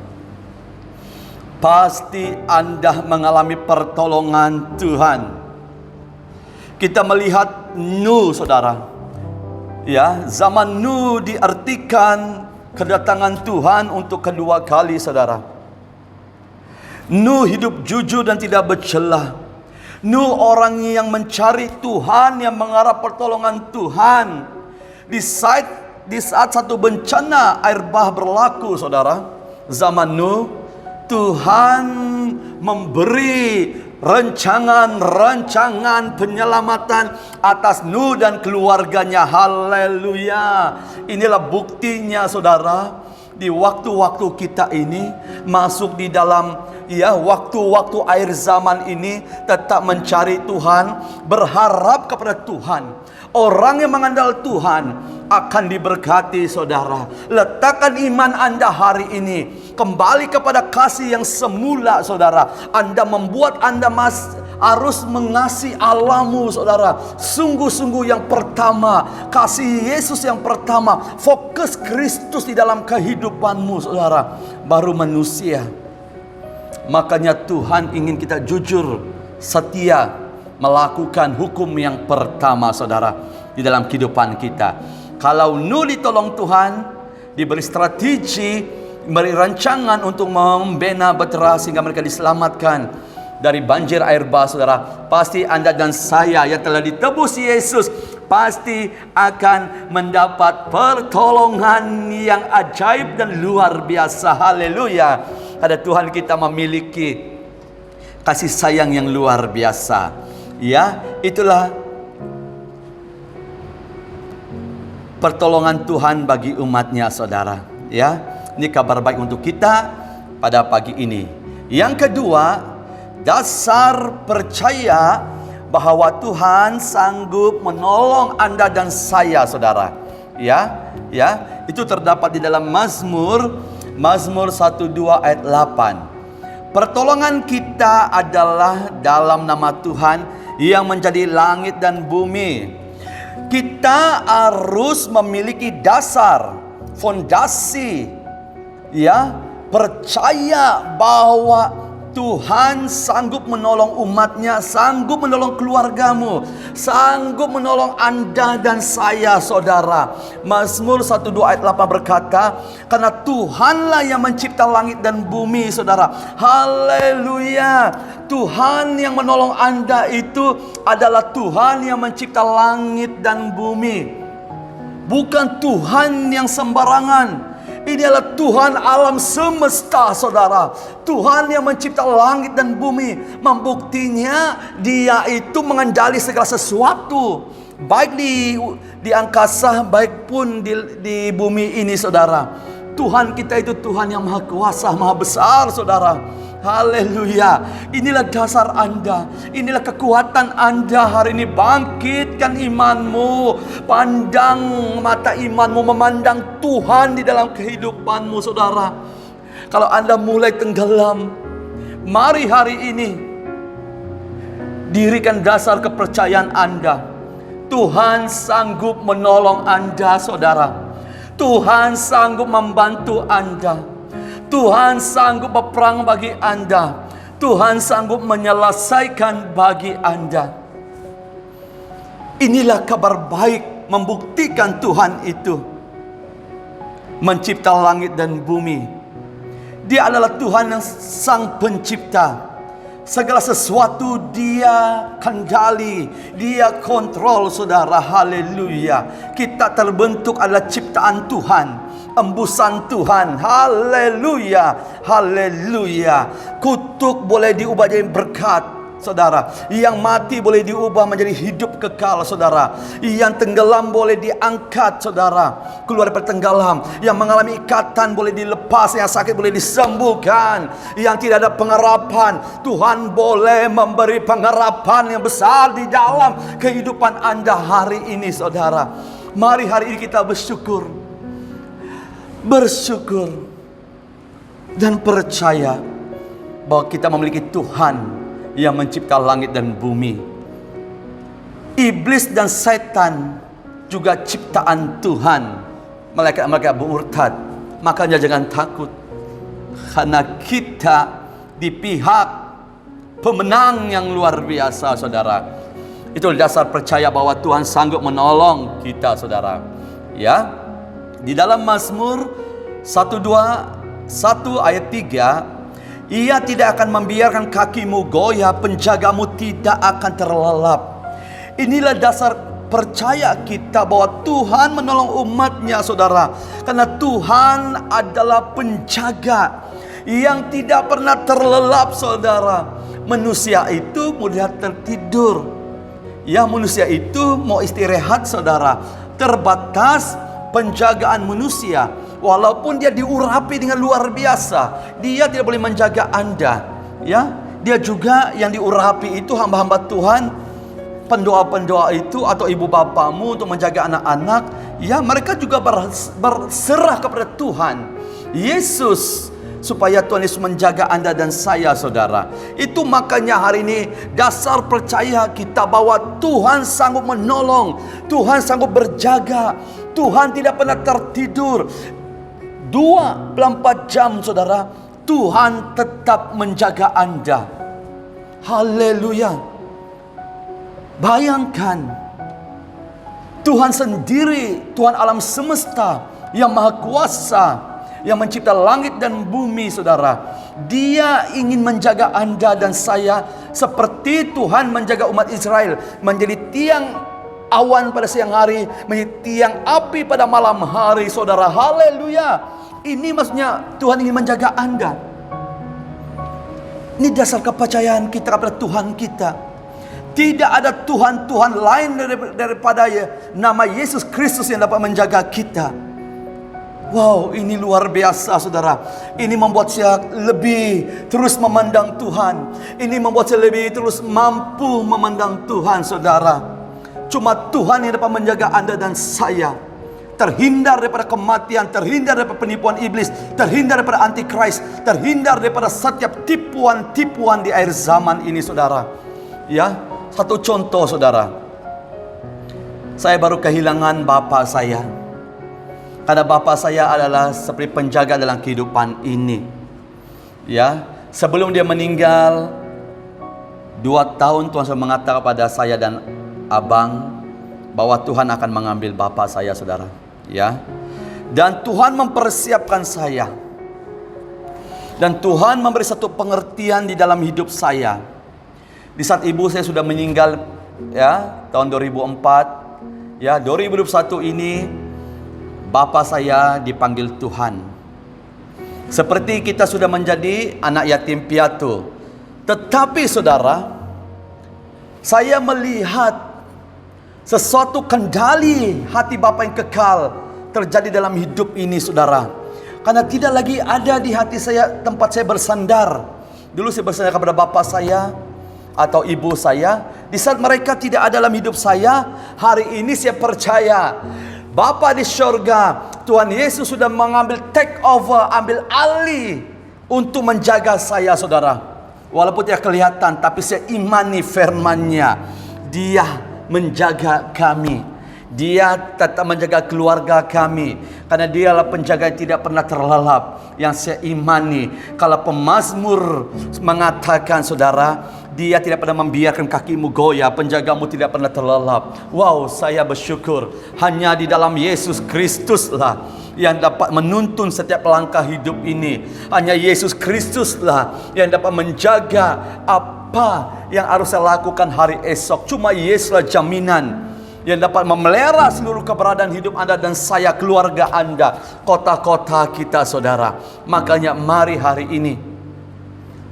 Speaker 2: Pasti Anda mengalami pertolongan Tuhan. Kita melihat Nuh, saudara. Ya, zaman Nuh diartikan kedatangan Tuhan untuk kedua kali, saudara. Nuh hidup jujur dan tidak bercelah. Nuh orang yang mencari Tuhan, yang mengharap pertolongan Tuhan. Di saat satu bencana air bah berlaku, saudara, zaman Nuh, Tuhan memberi rancangan penyelamatan atas Nuh dan keluarganya. Haleluya. Inilah buktinya, saudara, di waktu-waktu kita ini, masuk di dalam waktu-waktu akhir zaman ini, tetap mencari Tuhan, berharap kepada Tuhan. Orang yang mengandalkan Tuhan akan diberkati, saudara. Letakkan iman Anda hari ini kembali kepada kasih yang semula, saudara. Anda membuat Anda harus mengasihi Allahmu, saudara. Sungguh-sungguh yang pertama, kasih Yesus yang pertama, fokus Kristus di dalam kehidupanmu, saudara. Baru manusia. Makanya Tuhan ingin kita jujur, setia, melakukan hukum yang pertama, saudara, di dalam kehidupan kita. Kalau ditolong Tuhan, diberi strategi, diberi rancangan untuk membina Bahtera sehingga mereka diselamatkan dari banjir air bah, saudara, pasti Anda dan saya yang telah ditebus Yesus pasti akan mendapat pertolongan yang ajaib dan luar biasa. Haleluya. Ada Tuhan kita memiliki kasih sayang yang luar biasa. Ya, itulah pertolongan Tuhan bagi umatnya, saudara. Ya, ini kabar baik untuk kita pada pagi ini. Yang kedua, dasar percaya bahwa Tuhan sanggup menolong Anda dan saya, saudara. Ya, itu terdapat di dalam Mazmur 102 ayat 8. Pertolongan kita adalah dalam nama Tuhan yang menjadi langit dan bumi. Kita harus memiliki dasar, fondasi, percaya bahwa Tuhan sanggup menolong umatnya, sanggup menolong keluargamu, sanggup menolong Anda dan saya, saudara. Mazmur 102 ayat 8 berkata, karena Tuhanlah yang mencipta langit dan bumi, saudara. Haleluya. Tuhan yang menolong Anda itu adalah Tuhan yang mencipta langit dan bumi. Bukan Tuhan yang sembarangan. Ini adalah Tuhan alam semesta, saudara. Tuhan yang mencipta langit dan bumi. Membuktinya Dia itu mengendali segala sesuatu, baik di angkasa, baik pun di bumi ini, saudara. Tuhan kita itu Tuhan yang maha kuasa, maha besar, saudara. Haleluya. Inilah dasar Anda, inilah kekuatan Anda hari ini. Bangkitkan imanmu, pandang mata imanmu, memandang Tuhan di dalam kehidupanmu, saudara. Kalau Anda mulai tenggelam, mari hari ini dirikan dasar kepercayaan Anda. Tuhan sanggup menolong Anda, saudara. Tuhan sanggup membantu Anda. Tuhan sanggup berperang bagi Anda. Tuhan sanggup menyelesaikan bagi Anda. Inilah kabar baik membuktikan Tuhan itu mencipta langit dan bumi. Dia adalah Tuhan yang sang pencipta. Segala sesuatu Dia kendali, Dia kontrol, saudara. Haleluya. Kita terbentuk adalah ciptaan Tuhan, embusan Tuhan. Haleluya. Haleluya. Kutuk boleh diubah jadi berkat, saudara. Yang mati boleh diubah menjadi hidup kekal, saudara. Yang tenggelam boleh diangkat, saudara, keluar dari tenggelam. Yang mengalami ikatan boleh dilepas, yang sakit boleh disembuhkan. Yang tidak ada pengharapan, Tuhan boleh memberi pengharapan yang besar di dalam kehidupan Anda hari ini, saudara. Mari hari ini kita bersyukur dan percaya bahwa kita memiliki Tuhan yang mencipta langit dan bumi. Iblis dan setan juga ciptaan Tuhan. Malaikat-malaikat murtad. Makanya jangan takut, karena kita di pihak pemenang yang luar biasa, saudara. Itu dasar percaya bahwa Tuhan sanggup menolong kita, saudara. Ya, di dalam Mazmur 121 ayat 3, Ia tidak akan membiarkan kakimu goyah, penjagamu tidak akan terlelap. Inilah dasar percaya kita bahwa Tuhan menolong umatnya, saudara. Karena Tuhan adalah penjaga yang tidak pernah terlelap, saudara. Manusia itu mudah tertidur. Ya, manusia itu mau istirahat, saudara. Terbatas penjagaan manusia. Walaupun dia diurapi dengan luar biasa, dia tidak boleh menjaga Anda. Ya, dia juga yang diurapi itu hamba-hamba Tuhan, pendoa-pendoa itu atau ibu bapamu untuk menjaga anak-anak. Ya, mereka juga berserah kepada Tuhan Yesus, supaya Tuhan Yesus menjaga Anda dan saya, saudara. Itu makanya hari ini dasar percaya kita bahwa Tuhan sanggup menolong, Tuhan sanggup berjaga, Tuhan tidak pernah tertidur. 24 jam, saudara, Tuhan tetap menjaga Anda. Haleluya. Bayangkan, Tuhan sendiri, Tuhan alam semesta yang maha kuasa, yang mencipta langit dan bumi, saudara. Dia ingin menjaga Anda dan saya seperti Tuhan menjaga umat Israel, menjadi tiang awan pada siang hari, menjadi tiang api pada malam hari, saudara. Haleluya. Ini maksudnya Tuhan ingin menjaga Anda. Ini dasar kepercayaan kita kepada Tuhan kita. Tidak ada Tuhan-Tuhan lain daripada nama Yesus Kristus yang dapat menjaga kita. Wow, ini luar biasa, saudara. Ini membuat saya lebih terus memandang Tuhan. Ini membuat saya lebih terus mampu memandang Tuhan, saudara. Cuma Tuhan yang dapat menjaga Anda dan saya, terhindar daripada kematian, terhindar daripada penipuan iblis, terhindar daripada antikris, terhindar daripada setiap tipuan-tipuan di akhir zaman ini, saudara. Ya, satu contoh, saudara. Saya baru kehilangan bapak saya. Karena bapa saya adalah seperti penjaga dalam kehidupan ini. Ya, sebelum dia meninggal 2 tahun, Tuhan sudah mengatakan kepada saya dan abang bahwa Tuhan akan mengambil bapa saya, saudara. Ya, dan Tuhan mempersiapkan saya. Dan Tuhan memberi satu pengertian di dalam hidup saya. Di saat ibu saya sudah meninggal, ya, tahun 2004, ya, 2021 ini. Bapa saya dipanggil Tuhan. Seperti kita sudah menjadi anak yatim piatu. Tetapi, saudara, saya melihat sesuatu kendali hati Bapa yang kekal terjadi dalam hidup ini, saudara. Karena tidak lagi ada di hati saya tempat saya bersandar. Dulu saya bersandar kepada bapa saya atau ibu saya. Di saat mereka tidak ada dalam hidup saya, hari ini saya percaya Bapa di surga, Tuhan Yesus sudah mengambil take over, ambil alih untuk menjaga saya, saudara. Walaupun tidak kelihatan, tapi saya imani firman-Nya. Dia menjaga kami. Dia tetap menjaga keluarga kami. Karena dialah penjaga yang tidak pernah terlelap. Yang saya imani. Kalau pemazmur mengatakan, saudara, Dia tidak pernah membiarkan kakimu goyah, penjagamu tidak pernah terlelap. Wow, saya bersyukur. Hanya di dalam Yesus Kristuslah yang dapat menuntun setiap langkah hidup ini. Hanya Yesus Kristuslah yang dapat menjaga apa yang harus saya lakukan hari esok. Cuma Yesuslah jaminan yang dapat memelihara seluruh keberadaan hidup Anda dan saya, keluarga Anda, kota-kota kita, saudara. Makanya mari hari ini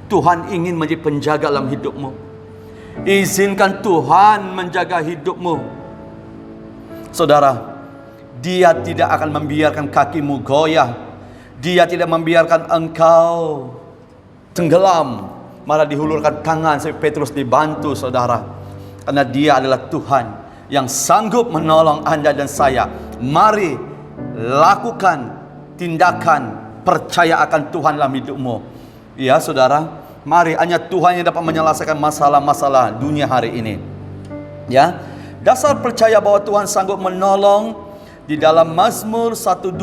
Speaker 2: Tuhan ingin menjadi penjaga dalam hidupmu. Izinkan Tuhan menjaga hidupmu, saudara. Dia tidak akan membiarkan kakimu goyah. Dia tidak membiarkan engkau tenggelam, malah dihulurkan tangan sampai Petrus dibantu, saudara. Karena Dia adalah Tuhan yang sanggup menolong Anda dan saya. Mari lakukan tindakan percaya akan Tuhan dalam hidupmu. Ya, saudara, mari, hanya Tuhan yang dapat menyelesaikan masalah-masalah dunia hari ini. Ya, dasar percaya bahwa Tuhan sanggup menolong di dalam Mazmur 121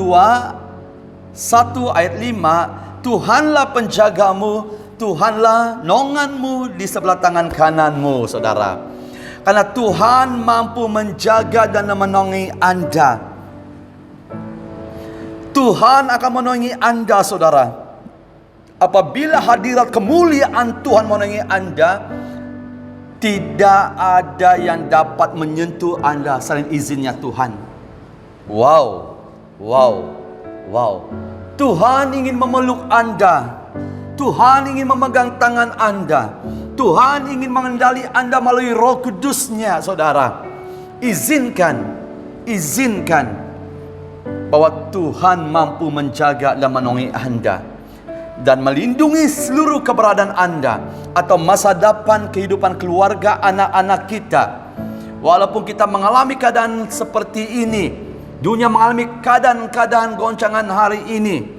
Speaker 2: ayat 5, Tuhanlah penjagamu, Tuhanlah naunganmu di sebelah tangan kananmu, saudara. Karena Tuhan mampu menjaga dan menaungi Anda. Tuhan akan menaungi Anda, saudara. Apabila hadirat kemuliaan Tuhan menaungi Anda, tidak ada yang dapat menyentuh Anda selain izinnya Tuhan. Wow, wow, wow. Tuhan ingin memeluk Anda. Tuhan ingin memegang tangan Anda. Tuhan ingin mengendali Anda melalui Roh Kudus-Nya, saudara. Izinkan bahwa Tuhan mampu menjaga dan menolongi Anda dan melindungi seluruh keberadaan Anda atau masa depan kehidupan keluarga anak-anak kita. Walaupun kita mengalami keadaan seperti ini, dunia mengalami keadaan-keadaan goncangan hari ini,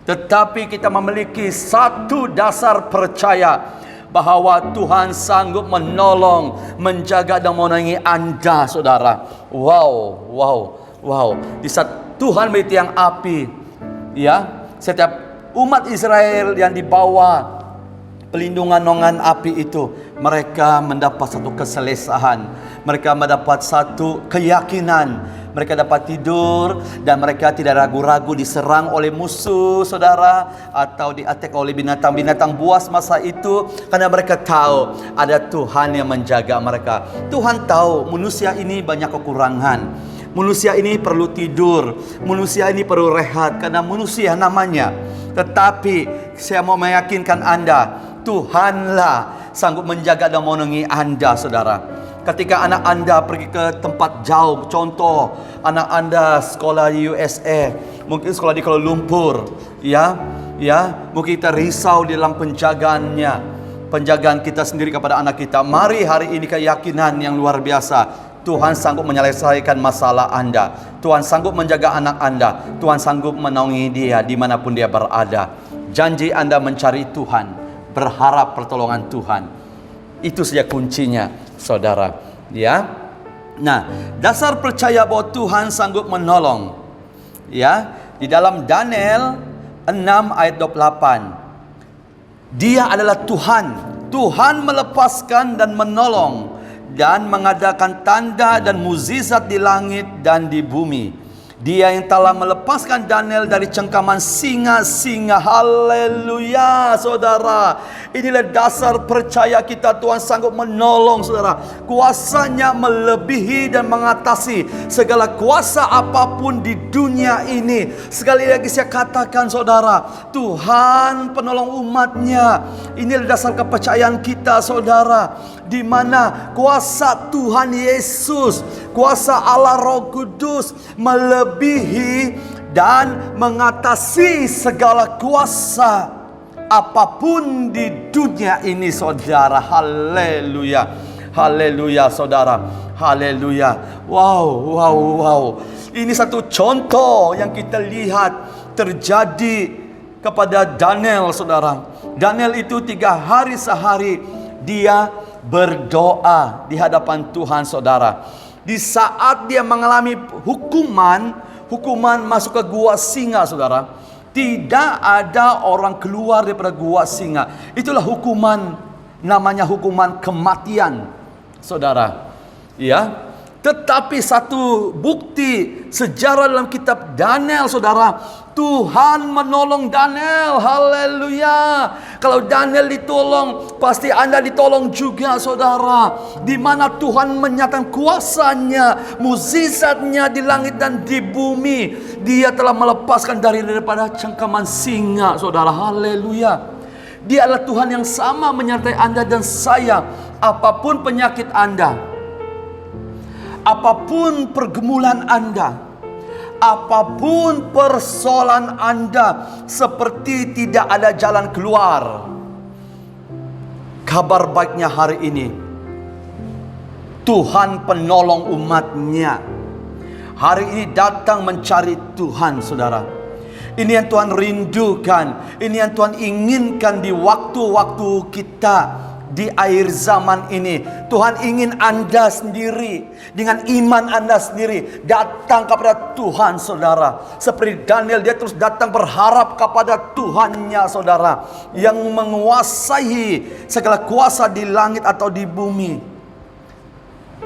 Speaker 2: tetapi kita memiliki satu dasar percaya bahwa Tuhan sanggup menolong, menjaga dan menolongi Anda, saudara. Wow. Di saat Tuhan beri tiang api, ya, setiap umat Israel yang dibawa pelindungan nongan api itu, mereka mendapat satu keselesahan, mereka mendapat satu keyakinan, mereka dapat tidur dan mereka tidak ragu-ragu diserang oleh musuh, saudara, atau diattack oleh binatang-binatang buas masa itu, karena mereka tahu ada Tuhan yang menjaga mereka. Tuhan tahu manusia ini banyak kekurangan, manusia ini perlu tidur, manusia ini perlu rehat karena manusia namanya. Tetapi saya mau meyakinkan Anda, Tuhanlah sanggup menjaga dan menolongi Anda, saudara. Ketika anak Anda pergi ke tempat jauh, contoh anak Anda sekolah di USA, mungkin sekolah di Kuala Lumpur, ya, mungkin kita risau di dalam penjagaan kita sendiri kepada anak kita. Mari hari ini keyakinan yang luar biasa, Tuhan sanggup menyelesaikan masalah Anda, Tuhan sanggup menjaga anak Anda, Tuhan sanggup menolongi dia dimanapun dia berada. Janji Anda mencari Tuhan, berharap pertolongan Tuhan, itu saja kuncinya, saudara, ya. Nah, dasar percaya bahwa Tuhan sanggup menolong, ya, di dalam Daniel 6 ayat 28, Dia adalah Tuhan melepaskan dan menolong dan mengadakan tanda dan mukjizat di langit dan di bumi. Dia yang telah melepaskan Daniel dari cengkaman singa-singa. Haleluya, saudara. Inilah dasar percaya kita, Tuhan sanggup menolong, saudara. Kuasanya melebihi dan mengatasi segala kuasa apapun di dunia ini. Sekali lagi saya katakan, saudara, Tuhan penolong umatnya. Inilah dasar kepercayaan kita, saudara, di mana kuasa Tuhan Yesus, kuasa Allah Roh Kudus melebihi dan mengatasi segala kuasa apapun di dunia ini, saudara. Haleluya, saudara. Haleluya. Wow. Ini satu contoh yang kita lihat terjadi kepada Daniel, saudara. Daniel itu 3 hari sehari dia berdoa di hadapan Tuhan, saudara. Di saat dia mengalami hukuman masuk ke gua singa, saudara, tidak ada orang keluar daripada gua singa. Itulah hukuman, namanya hukuman kematian, saudara. Ya. Tetapi satu bukti sejarah dalam kitab Daniel, saudara, Tuhan menolong Daniel. Haleluya. Kalau Daniel ditolong, pasti Anda ditolong juga, saudara. Di mana Tuhan menyatakan kuasanya, mukjizatnya di langit dan di bumi. Dia telah melepaskan daripada cengkaman singa, saudara. Haleluya. Dia adalah Tuhan yang sama menyertai Anda dan saya. Apapun penyakit Anda, apapun pergumulan Anda, apapun persoalan Anda, seperti tidak ada jalan keluar, kabar baiknya hari ini, Tuhan penolong umatnya hari ini datang mencari Tuhan, saudara. Ini yang Tuhan rindukan, ini yang Tuhan inginkan di waktu-waktu kita di akhir zaman ini. Tuhan ingin Anda sendiri, dengan iman Anda sendiri, datang kepada Tuhan, saudara. Seperti Daniel, dia terus datang berharap kepada Tuhannya, saudara, yang menguasai segala kuasa di langit atau di bumi.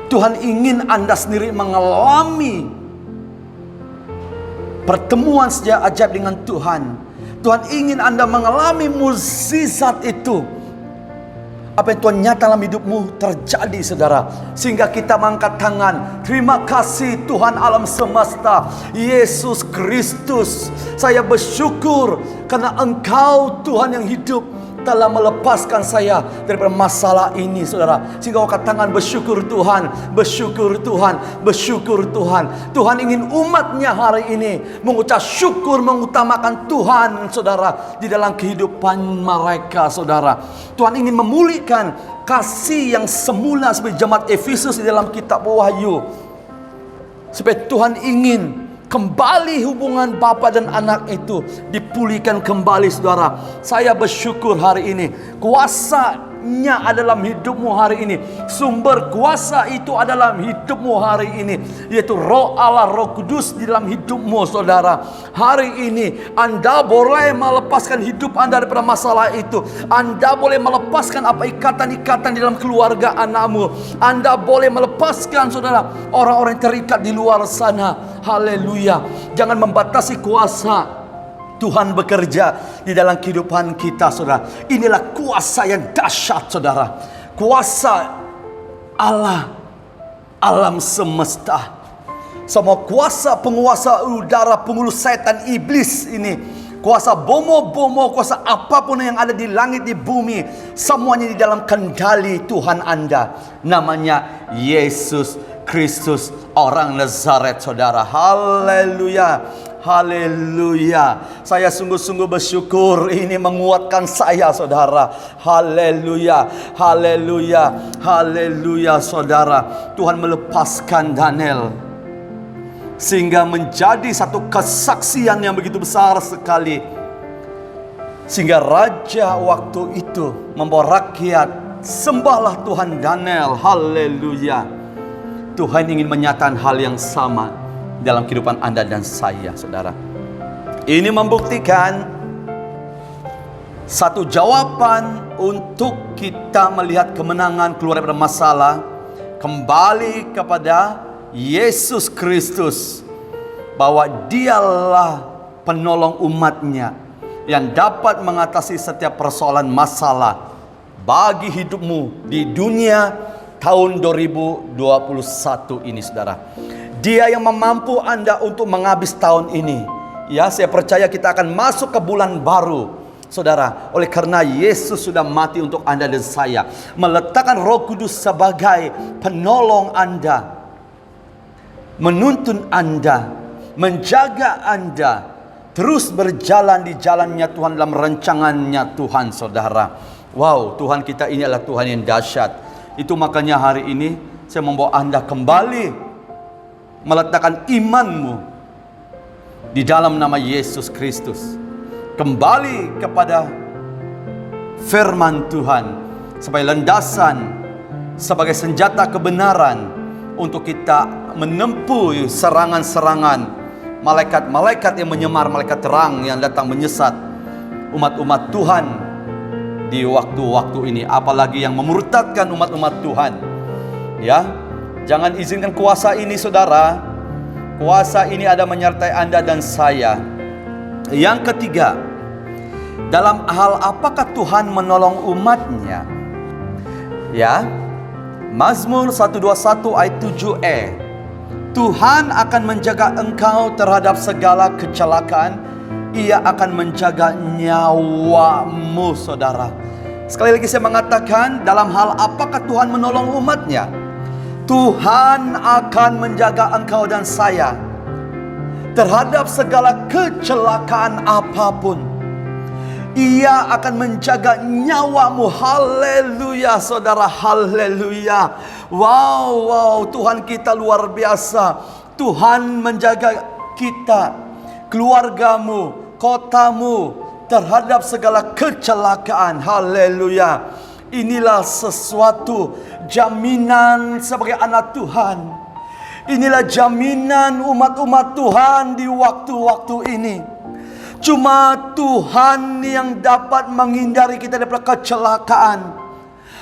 Speaker 2: Tuhan ingin Anda sendiri mengalami pertemuan secara ajaib dengan Tuhan. Tuhan ingin Anda mengalami mukjizat itu. Apa yang Tuhan nyata dalam hidupmu terjadi, saudara. Sehingga kita mengangkat tangan. Terima kasih Tuhan alam semesta, Yesus Kristus. Saya bersyukur karena Engkau Tuhan yang hidup. telah melepaskan saya daripada masalah ini, saudara. Sehingga kau katakan bersyukur Tuhan, bersyukur Tuhan, bersyukur Tuhan. Tuhan ingin umatnya hari ini mengucap syukur, mengutamakan Tuhan, saudara, di dalam kehidupan mereka, saudara. Tuhan ingin memulihkan kasih yang semula seperti jemaat Efesus di dalam kitab Wahyu. Supaya Tuhan ingin kembali hubungan bapa dan anak itu dipulihkan kembali, saudara. Saya bersyukur hari ini kuasanya ada dalam hidupmu hari ini. Sumber kuasa itu adalah hidupmu hari ini, yaitu Roh Allah, Roh Kudus di dalam hidupmu, saudara. Hari ini Anda boleh melepaskan hidup Anda daripada masalah itu. Anda boleh melepaskan apa ikatan-ikatan di dalam keluarga anakmu. Anda boleh melepaskan, saudara, orang-orang yang terikat di luar sana. Haleluya. Jangan membatasi kuasa Tuhan bekerja di dalam kehidupan kita, saudara. Inilah kuasa yang dahsyat, saudara. Kuasa Allah, alam semesta. Semua kuasa penguasa udara, penghulu setan iblis ini, kuasa bomo-bomo, kuasa apapun yang ada di langit, di bumi, semuanya di dalam kendali Tuhan Anda. Namanya Yesus Kristus, orang Nazaret, saudara. Haleluya, haleluya. Saya sungguh-sungguh bersyukur, ini menguatkan saya, saudara. Haleluya, haleluya, haleluya, saudara. Tuhan melepaskan Daniel sehingga menjadi satu kesaksian yang begitu besar sekali, sehingga raja waktu itu membawa rakyat, sembahlah Tuhan Daniel. Haleluya. Tuhan ingin menyatakan hal yang sama dalam kehidupan Anda dan saya, saudara. Ini membuktikan satu jawaban untuk kita melihat kemenangan, keluar daripada masalah, kembali kepada Yesus Kristus, bahwa Dialah penolong umatnya yang dapat mengatasi setiap persoalan masalah bagi hidupmu di dunia tahun 2021 ini, saudara. Dia yang memampu Anda untuk menghabis tahun ini. Ya, saya percaya kita akan masuk ke bulan baru, saudara. Oleh karena Yesus sudah mati untuk Anda dan saya, meletakkan Roh Kudus sebagai penolong Anda, menuntun Anda, menjaga Anda terus berjalan di jalannya Tuhan, dalam rancangannya Tuhan, saudara. Wow, Tuhan kita ini adalah Tuhan yang dahsyat. Itu makanya hari ini saya membawa Anda kembali meletakkan imanmu di dalam nama Yesus Kristus, kembali kepada firman Tuhan sebagai landasan, sebagai senjata kebenaran untuk kita menempuh serangan-serangan malaikat-malaikat yang menyamar, malaikat terang yang datang menyesat umat-umat Tuhan di waktu-waktu ini, apalagi yang memurtadkan umat-umat Tuhan. Ya, jangan izinkan kuasa ini, saudara. Kuasa ini ada menyertai Anda dan saya. Yang ketiga, dalam hal apakah Tuhan menolong umatnya? Ya, Mazmur 121 ayat 7e. Tuhan akan menjaga engkau terhadap segala kecelakaan. Ia akan menjaga nyawamu, saudara. Sekali lagi saya mengatakan, dalam hal apakah Tuhan menolong umatnya? Tuhan akan menjaga engkau dan saya terhadap segala kecelakaan apapun. Ia akan menjaga nyawamu. Haleluya, saudara. Haleluya. Wow, Tuhan kita luar biasa. Tuhan menjaga kita, keluargamu, kotamu terhadap segala kecelakaan. Haleluya. Inilah sesuatu jaminan sebagai anak Tuhan. Inilah jaminan umat-umat Tuhan di waktu-waktu ini. Cuma Tuhan yang dapat menghindari kita daripada kecelakaan.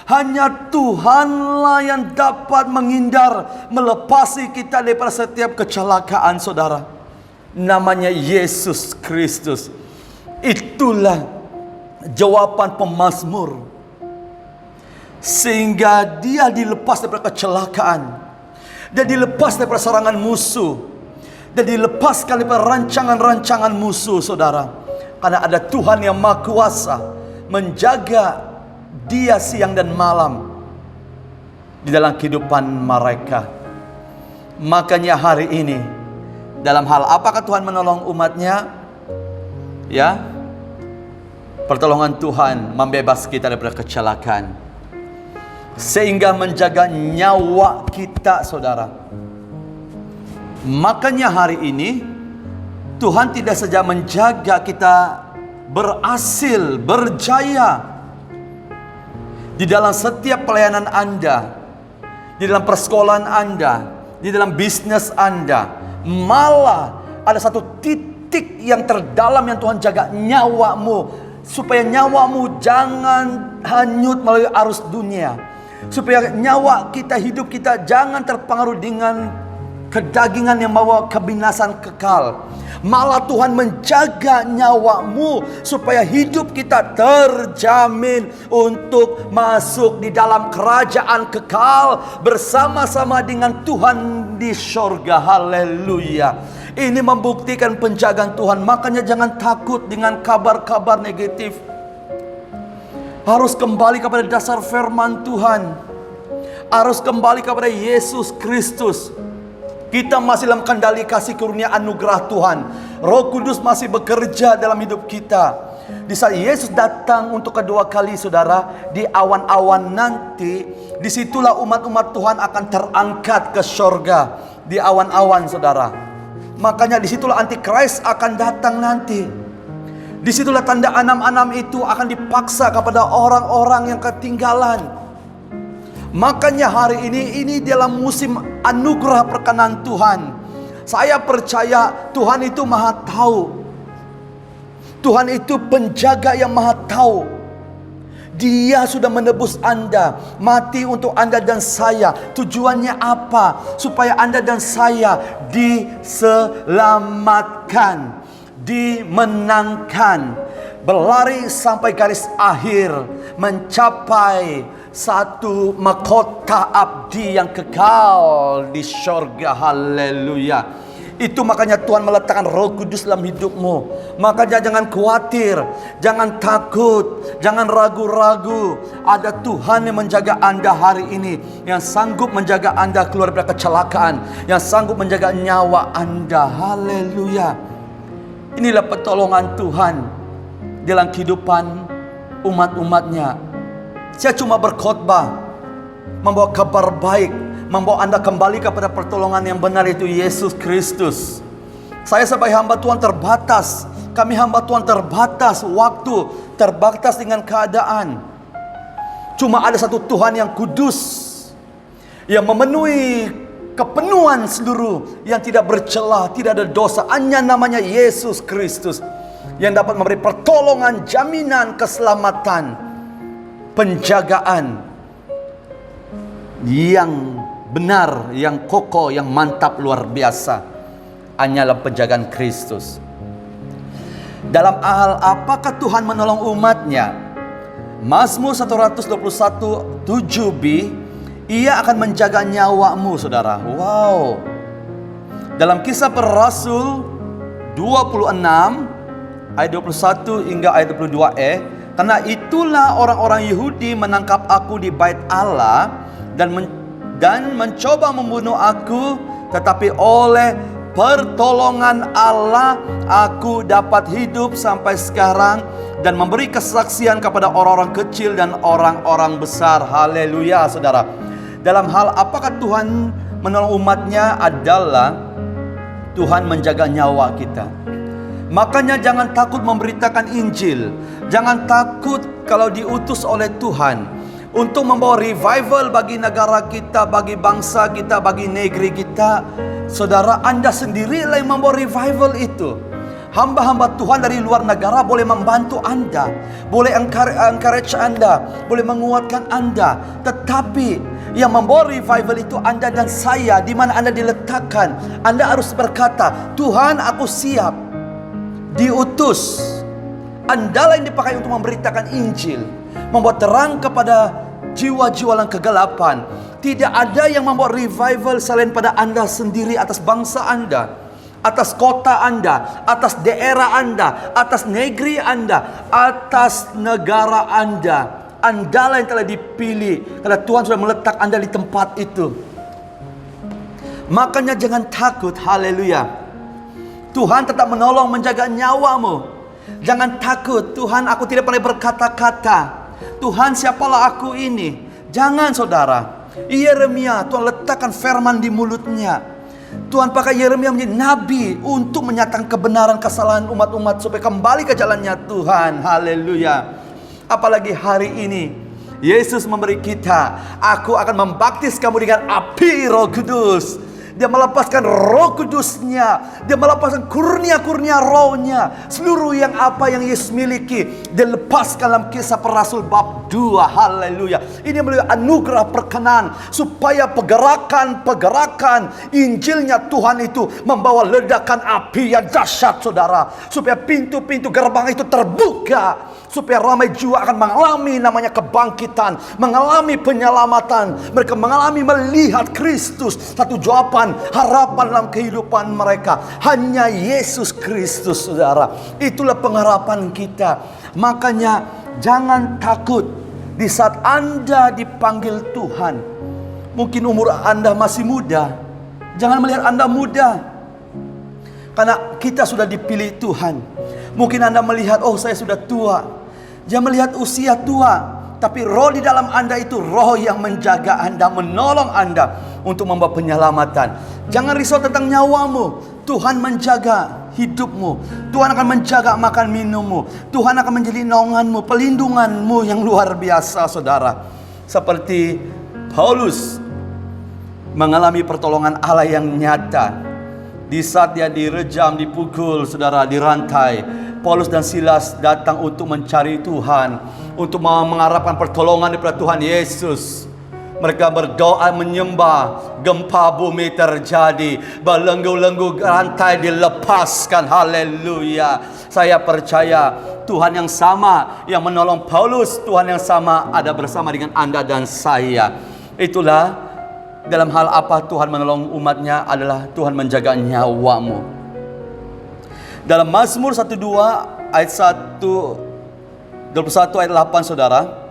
Speaker 2: Hanya Tuhanlah yang dapat menghindar, melepasi kita daripada setiap kecelakaan, saudara. Namanya Yesus Kristus. Itulah jawaban pemazmur, sehingga dia dilepas daripada kecelakaan, dia dilepas daripada serangan musuh, dan dilepaskan daripada rancangan-rancangan musuh, saudara. Karena ada Tuhan yang Maha Kuasa menjaga dia siang dan malam di dalam kehidupan mereka. Makanya hari ini, dalam hal apakah Tuhan menolong umatnya? Ya, pertolongan Tuhan membebas kita daripada kecelakaan, sehingga menjaga nyawa kita, saudara. Makanya hari ini Tuhan tidak saja menjaga kita berhasil, berjaya di dalam setiap pelayanan Anda, di dalam persekolahan Anda, di dalam bisnis Anda. Malah ada satu titik yang terdalam yang Tuhan jaga nyawamu, supaya nyawamu jangan hanyut melalui arus dunia, supaya nyawa kita, hidup kita jangan terpengaruh dengan kedagingan yang membawa kebinasan kekal. Malah Tuhan menjaga nyawamu supaya hidup kita terjamin untuk masuk di dalam kerajaan kekal bersama-sama dengan Tuhan di surga. Haleluya. Ini membuktikan penjagaan Tuhan. Makanya jangan takut dengan kabar-kabar negatif. Harus kembali kepada dasar firman Tuhan. Harus kembali kepada Yesus Kristus. Kita masih dalam kendali kasih karunia anugerah Tuhan. Roh Kudus masih bekerja dalam hidup kita. Di saat Yesus datang untuk kedua kali, saudara, di awan-awan nanti, disitulah umat-umat Tuhan akan terangkat ke surga. Di awan-awan, saudara. Makanya disitulah Antikris akan datang nanti. Disitulah tanda anam-anam itu akan dipaksa kepada orang-orang yang ketinggalan. Makanya hari ini dalam musim anugerah perkenan Tuhan, saya percaya Tuhan itu maha tahu. Tuhan itu penjaga yang maha tahu. Dia sudah menebus Anda, mati untuk Anda dan saya. Tujuannya apa? Supaya Anda dan saya diselamatkan, dimenangkan, berlari sampai garis akhir, mencapai satu mahkota abdi yang kekal di surga. Haleluya. Itu makanya Tuhan meletakkan Roh Kudus dalam hidupmu. Makanya jangan khawatir, jangan takut, jangan ragu-ragu. Ada Tuhan yang menjaga Anda hari ini, yang sanggup menjaga Anda keluar dari kecelakaan, yang sanggup menjaga nyawa Anda. Haleluya. Inilah pertolongan Tuhan dalam kehidupan umat-umatnya. Saya cuma berkhotbah, membawa kabar baik, membawa Anda kembali kepada pertolongan yang benar, itu Yesus Kristus. Saya sebagai hamba Tuhan terbatas. Kami hamba Tuhan terbatas waktu, terbatas dengan keadaan. Cuma ada satu Tuhan yang kudus, yang memenuhi kepenuhan seluruh, yang tidak bercelah, tidak ada dosa. Hanya namanya Yesus Kristus yang dapat memberi pertolongan, jaminan keselamatan, penjagaan yang benar, yang kokoh, yang mantap, luar biasa. Hanyalah penjagaan Kristus. Dalam hal apakah Tuhan menolong umatnya? Mazmur 121 7b, Ia akan menjaga nyawamu, saudara. Wow. Dalam Kisah Para Rasul 26 ayat 21 hingga ayat 22e, karena itulah orang-orang Yahudi menangkap aku di bait Allah dan mencoba membunuh aku, tetapi oleh pertolongan Allah aku dapat hidup sampai sekarang dan memberi kesaksian kepada orang-orang kecil dan orang-orang besar. Haleluya, saudara. Dalam hal apakah Tuhan menolong umatnya? Adalah Tuhan menjaga nyawa kita. Makanya jangan takut memberitakan Injil. Jangan takut kalau diutus oleh Tuhan untuk membawa revival bagi negara kita, bagi bangsa kita, bagi negeri kita. Saudara, Anda sendirilah yang membawa revival itu. Hamba-hamba Tuhan dari luar negara boleh membantu Anda, boleh encourage Anda, boleh menguatkan Anda. Tetapi yang membawa revival itu Anda dan saya. Di mana Anda diletakkan, Anda harus berkata, Tuhan, aku siap diutus. Andalah yang dipakai untuk memberitakan Injil, membuat terang kepada jiwa-jiwa yang kegelapan. Tidak ada yang membuat revival selain pada Anda sendiri atas bangsa Anda. atas kota Anda, atas daerah Anda, atas negeri Anda, atas negara Anda. Andalah yang telah dipilih karena Tuhan sudah meletak Anda di tempat itu. Makanya jangan takut, haleluya. Tuhan tetap menolong menjaga nyawamu. Jangan takut, Tuhan aku tidak pandai berkata-kata. Tuhan siapalah aku ini? Jangan saudara. Yeremia, Tuhan letakkan firman di mulutnya. Tuhan pakai Yeremia menjadi nabi untuk menyatakan kebenaran kesalahan umat-umat supaya kembali ke jalannya Tuhan. Haleluya. Apalagi hari ini Yesus memberi kita, aku akan membaptis kamu dengan api Roh Kudus. Dia melepaskan Roh Kudusnya, dia melepaskan kurnia-kurnia Rohnya. Seluruh yang apa yang Yesus miliki dilepaskan dalam Kisah Para Rasul bab 2. Haleluya. Ini melalui anugerah perkenan supaya pergerakan Injilnya Tuhan itu membawa ledakan api yang dahsyat, saudara. Supaya pintu-pintu gerbang itu terbuka, supaya ramai jiwa akan mengalami namanya kebangkitan, mengalami penyelamatan. Mereka mengalami melihat Kristus. Satu jawaban harapan dalam kehidupan mereka hanya Yesus Kristus, saudara. Itulah pengharapan kita. Makanya jangan takut di saat Anda dipanggil Tuhan. Mungkin umur Anda masih muda, jangan melihat Anda muda, karena kita sudah dipilih Tuhan. Mungkin Anda melihat, oh saya sudah tua. Jangan melihat usia tua, tapi roh di dalam Anda itu roh yang menjaga Anda, menolong Anda untuk membawa penyelamatan. Jangan risau tentang nyawamu. Tuhan menjaga hidupmu. Tuhan akan menjaga makan minummu. Tuhan akan menjadi naunganmu, pelindunganmu yang luar biasa, saudara. Seperti Paulus mengalami pertolongan Allah yang nyata. Di saat dia direjam, dipukul, saudara, dirantai, Paulus dan Silas datang untuk mencari Tuhan, untuk mengharapkan pertolongan daripada Tuhan Yesus. Mereka berdoa menyembah, gempa bumi terjadi, belenggu-lenggu rantai dilepaskan. Haleluya. Saya percaya Tuhan yang sama yang menolong Paulus, Tuhan yang sama ada bersama dengan Anda dan saya. Itulah dalam hal apa Tuhan menolong umatnya adalah Tuhan menjaga nyawamu. Dalam Mazmur 12 ayat 1, 21 ayat 8, saudara,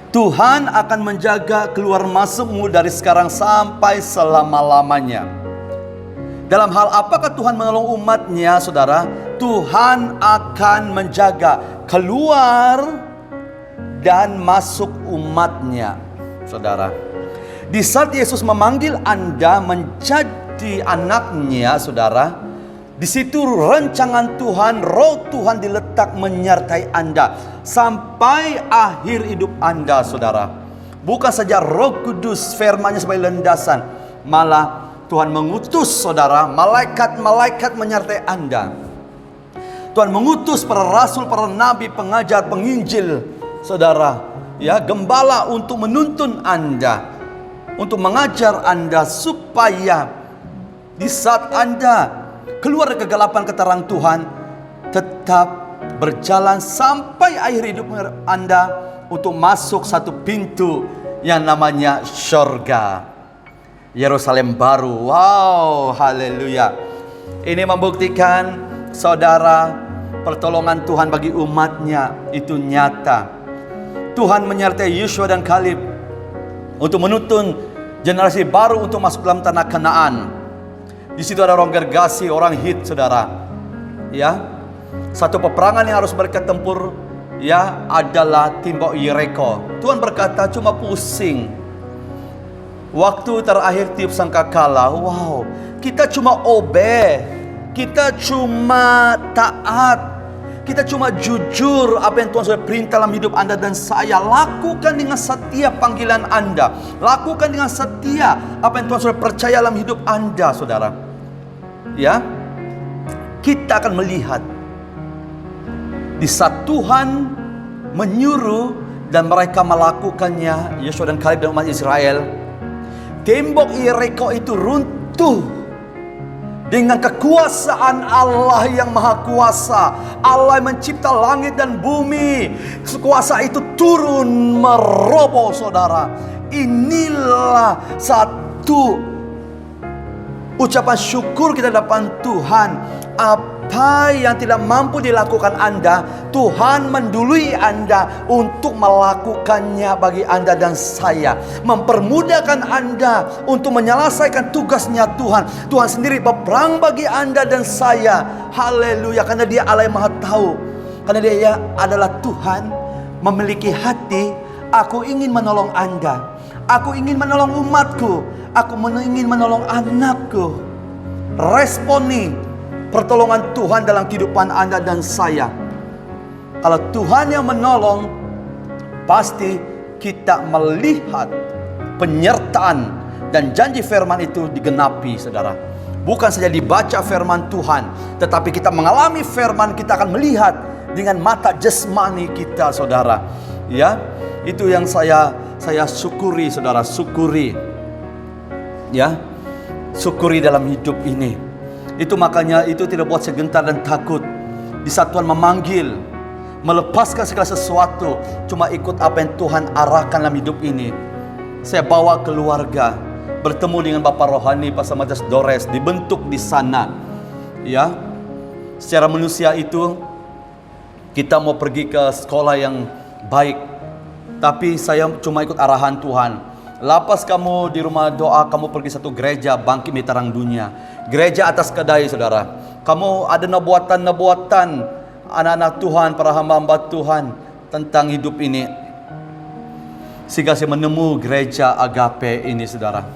Speaker 2: Tuhan akan menjaga keluar masukmu dari sekarang sampai selama-lamanya. Dalam hal apakah Tuhan menolong umatnya, saudara? Tuhan akan menjaga keluar dan masuk umatnya, saudara. Di saat Yesus memanggil Anda menjadi anaknya, saudara, di situ rancangan Tuhan, roh Tuhan diletak menyertai Anda sampai akhir hidup Anda, saudara. Bukan saja Roh Kudus firman-Nya sebagai landasan, malah Tuhan mengutus, saudara, malaikat-malaikat menyertai Anda. Tuhan mengutus para rasul, para nabi, pengajar, penginjil, saudara, ya, gembala untuk menuntun Anda, untuk mengajar Anda supaya di saat Anda keluar dari kegelapan ke terang Tuhan, tetap berjalan sampai akhir hidup Anda untuk masuk satu pintu yang namanya surga, Yerusalem baru. Wow, haleluya. Ini membuktikan, saudara, pertolongan Tuhan bagi umatnya itu nyata. Tuhan menyertai Yosua dan Kaleb untuk menuntun generasi baru untuk masuk dalam tanah Kanaan. Di situ ada orang Gergasi, orang Hit, saudara. Ya, satu peperangan yang harus mereka tempur, ya, adalah timbok Yeriko. Tuhan berkata, cuma pusing. Waktu terakhir tiup sangkakala. Wow, kita cuma obey, kita cuma taat, kita cuma jujur apa yang Tuhan sudah perintah dalam hidup Anda dan saya. Lakukan dengan setia panggilan Anda. Lakukan dengan setia apa yang Tuhan sudah percaya dalam hidup Anda, saudara. Ya, kita akan melihat di saat Tuhan menyuruh dan mereka melakukannya, Yosua dan Kaleb dan umat Israel, tembok Yeriko itu runtuh dengan kekuasaan Allah yang maha kuasa. Allah yang mencipta langit dan bumi, kuasa itu turun meroboh, saudara. Inilah satu Ucapan syukur kita di depan Tuhan. Apa yang tidak mampu dilakukan Anda, Tuhan mendului Anda untuk melakukannya bagi Anda dan saya. Mempermudahkan Anda untuk menyelesaikan tugasnya Tuhan. Tuhan sendiri berperang bagi Anda dan saya. Haleluya. Karena Dia Allah yang Maha Tahu. Karena Dia adalah Tuhan, memiliki hati. Aku ingin menolong Anda. Aku ingin menolong umatku. Aku ingin menolong anakku. Responi pertolongan Tuhan dalam kehidupan Anda dan saya. Kalau Tuhan yang menolong, pasti kita melihat penyertaan dan janji firman itu digenapi, saudara. Bukan saja dibaca firman Tuhan, tetapi kita mengalami firman, kita akan melihat dengan mata jasmani kita, saudara. Ya, itu yang saya syukuri, saudara, syukuri. Ya, syukuri dalam hidup ini. Itu makanya itu tidak buat saya gentar dan takut. Di saat Tuhan memanggil, melepaskan segala sesuatu, cuma ikut apa yang Tuhan arahkan dalam hidup ini. Saya bawa keluarga, bertemu dengan Bapak Rohani Pastor Matias Dores, dibentuk di sana. Ya, secara manusia itu kita mau pergi ke sekolah yang baik, tapi saya cuma ikut arahan Tuhan. Lapas kamu di rumah doa, kamu pergi satu gereja bangkit di terang dunia. Gereja atas kedai, saudara. Kamu ada nubuatan-nubuatan anak-anak Tuhan, para hamba-hamba Tuhan tentang hidup ini. Sehingga saya menemu gereja Agape ini, saudara.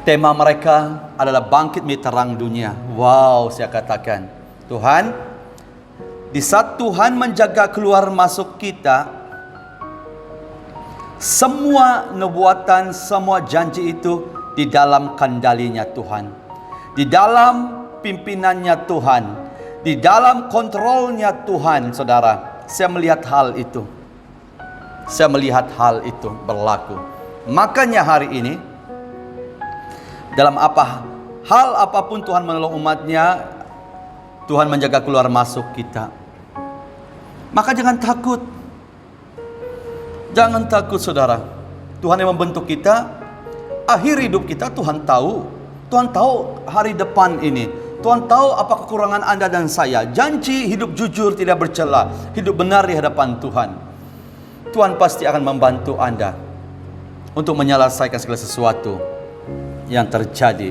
Speaker 2: Tema mereka adalah bangkit di terang dunia. Wow, saya katakan, Tuhan, di saat Tuhan menjaga keluar masuk kita, semua nubuatan, semua janji itu di dalam kendalinya Tuhan, di dalam pimpinannya Tuhan, di dalam kontrolnya Tuhan, saudara. Saya melihat hal itu. Saya melihat hal itu berlaku. Makanya hari ini, dalam hal apapun Tuhan menolong umatnya, Tuhan menjaga keluar masuk kita. Maka jangan takut. Jangan takut, saudara. Tuhan yang membentuk kita, akhir hidup kita Tuhan tahu. Tuhan tahu hari depan ini. Tuhan tahu apa kekurangan Anda dan saya. Janji hidup jujur, tidak bercela, hidup benar di hadapan Tuhan. Tuhan pasti akan membantu Anda untuk menyelesaikan segala sesuatu yang terjadi.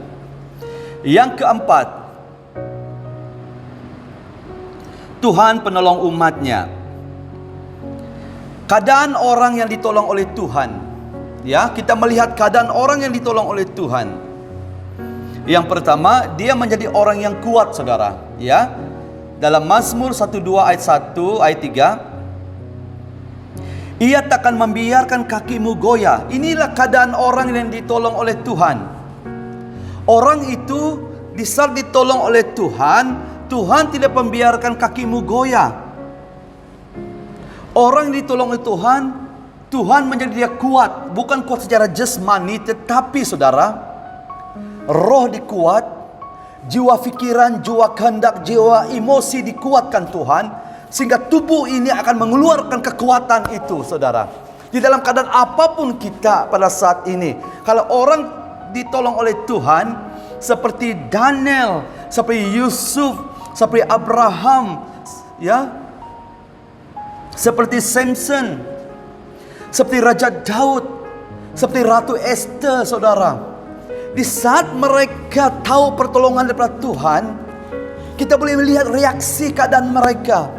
Speaker 2: Yang keempat, Tuhan penolong umatnya. Keadaan orang yang ditolong oleh Tuhan. Ya, kita melihat keadaan orang yang ditolong oleh Tuhan. Yang pertama, dia menjadi orang yang kuat, saudara. Ya, dalam Mazmur 102 ayat 1 ayat 3, Ia takkan membiarkan kakimu goyah. Inilah keadaan orang yang ditolong oleh Tuhan. Orang itu di saat ditolong oleh Tuhan, Tuhan tidak membiarkan kakimu goyah. Orang yang ditolong oleh Tuhan, Tuhan menjadi dia kuat. Bukan kuat secara jasmani, tetapi saudara, roh dikuat, jiwa pikiran, jiwa kehendak, jiwa emosi dikuatkan Tuhan, sehingga tubuh ini akan mengeluarkan kekuatan itu, saudara. Di dalam keadaan apapun kita pada saat ini, kalau orang ditolong oleh Tuhan, seperti Daniel, seperti Yusuf, seperti Abraham, ya, seperti Samson, seperti Raja Daud, seperti Ratu Esther, saudara. Di saat mereka tahu pertolongan daripada Tuhan, kita boleh melihat reaksi keadaan mereka.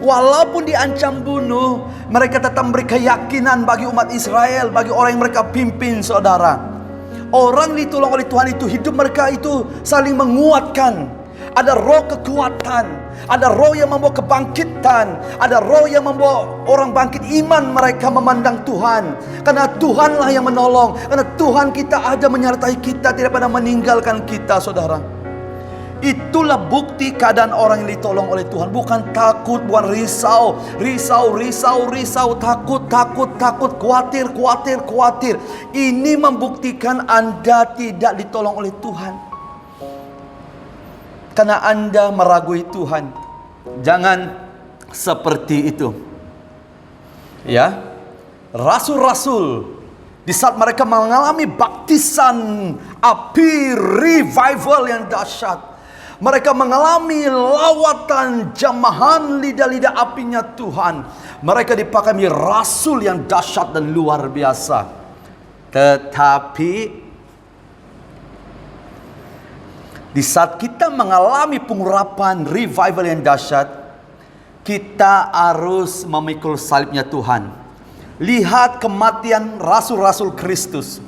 Speaker 2: Walaupun diancam bunuh, mereka tetap memberi keyakinan bagi umat Israel, bagi orang yang mereka pimpin, saudara. Orang ditolong oleh Tuhan itu, hidup mereka itu saling menguatkan. Ada roh kekuatan, ada roh yang membawa kebangkitan, ada roh yang membawa orang bangkit iman mereka memandang Tuhan. Karena Tuhanlah yang menolong, karena Tuhan kita ada menyertai kita, tidak pernah meninggalkan kita, saudara. Itulah bukti keadaan orang yang ditolong oleh Tuhan. Bukan takut, bukan risau, takut, khawatir. Ini membuktikan Anda tidak ditolong oleh Tuhan. Karena Anda meragui Tuhan. Jangan seperti itu. Ya, rasul-rasul Di saat mereka mengalami baptisan api revival yang dahsyat, mereka mengalami lawatan jamahan lidah-lidah apinya Tuhan, mereka dipakai rasul yang dahsyat dan luar biasa. Tetapi di saat kita mengalami pengurapan revival yang dahsyat, kita harus memikul salibnya Tuhan. Lihat kematian rasul-rasul Kristus.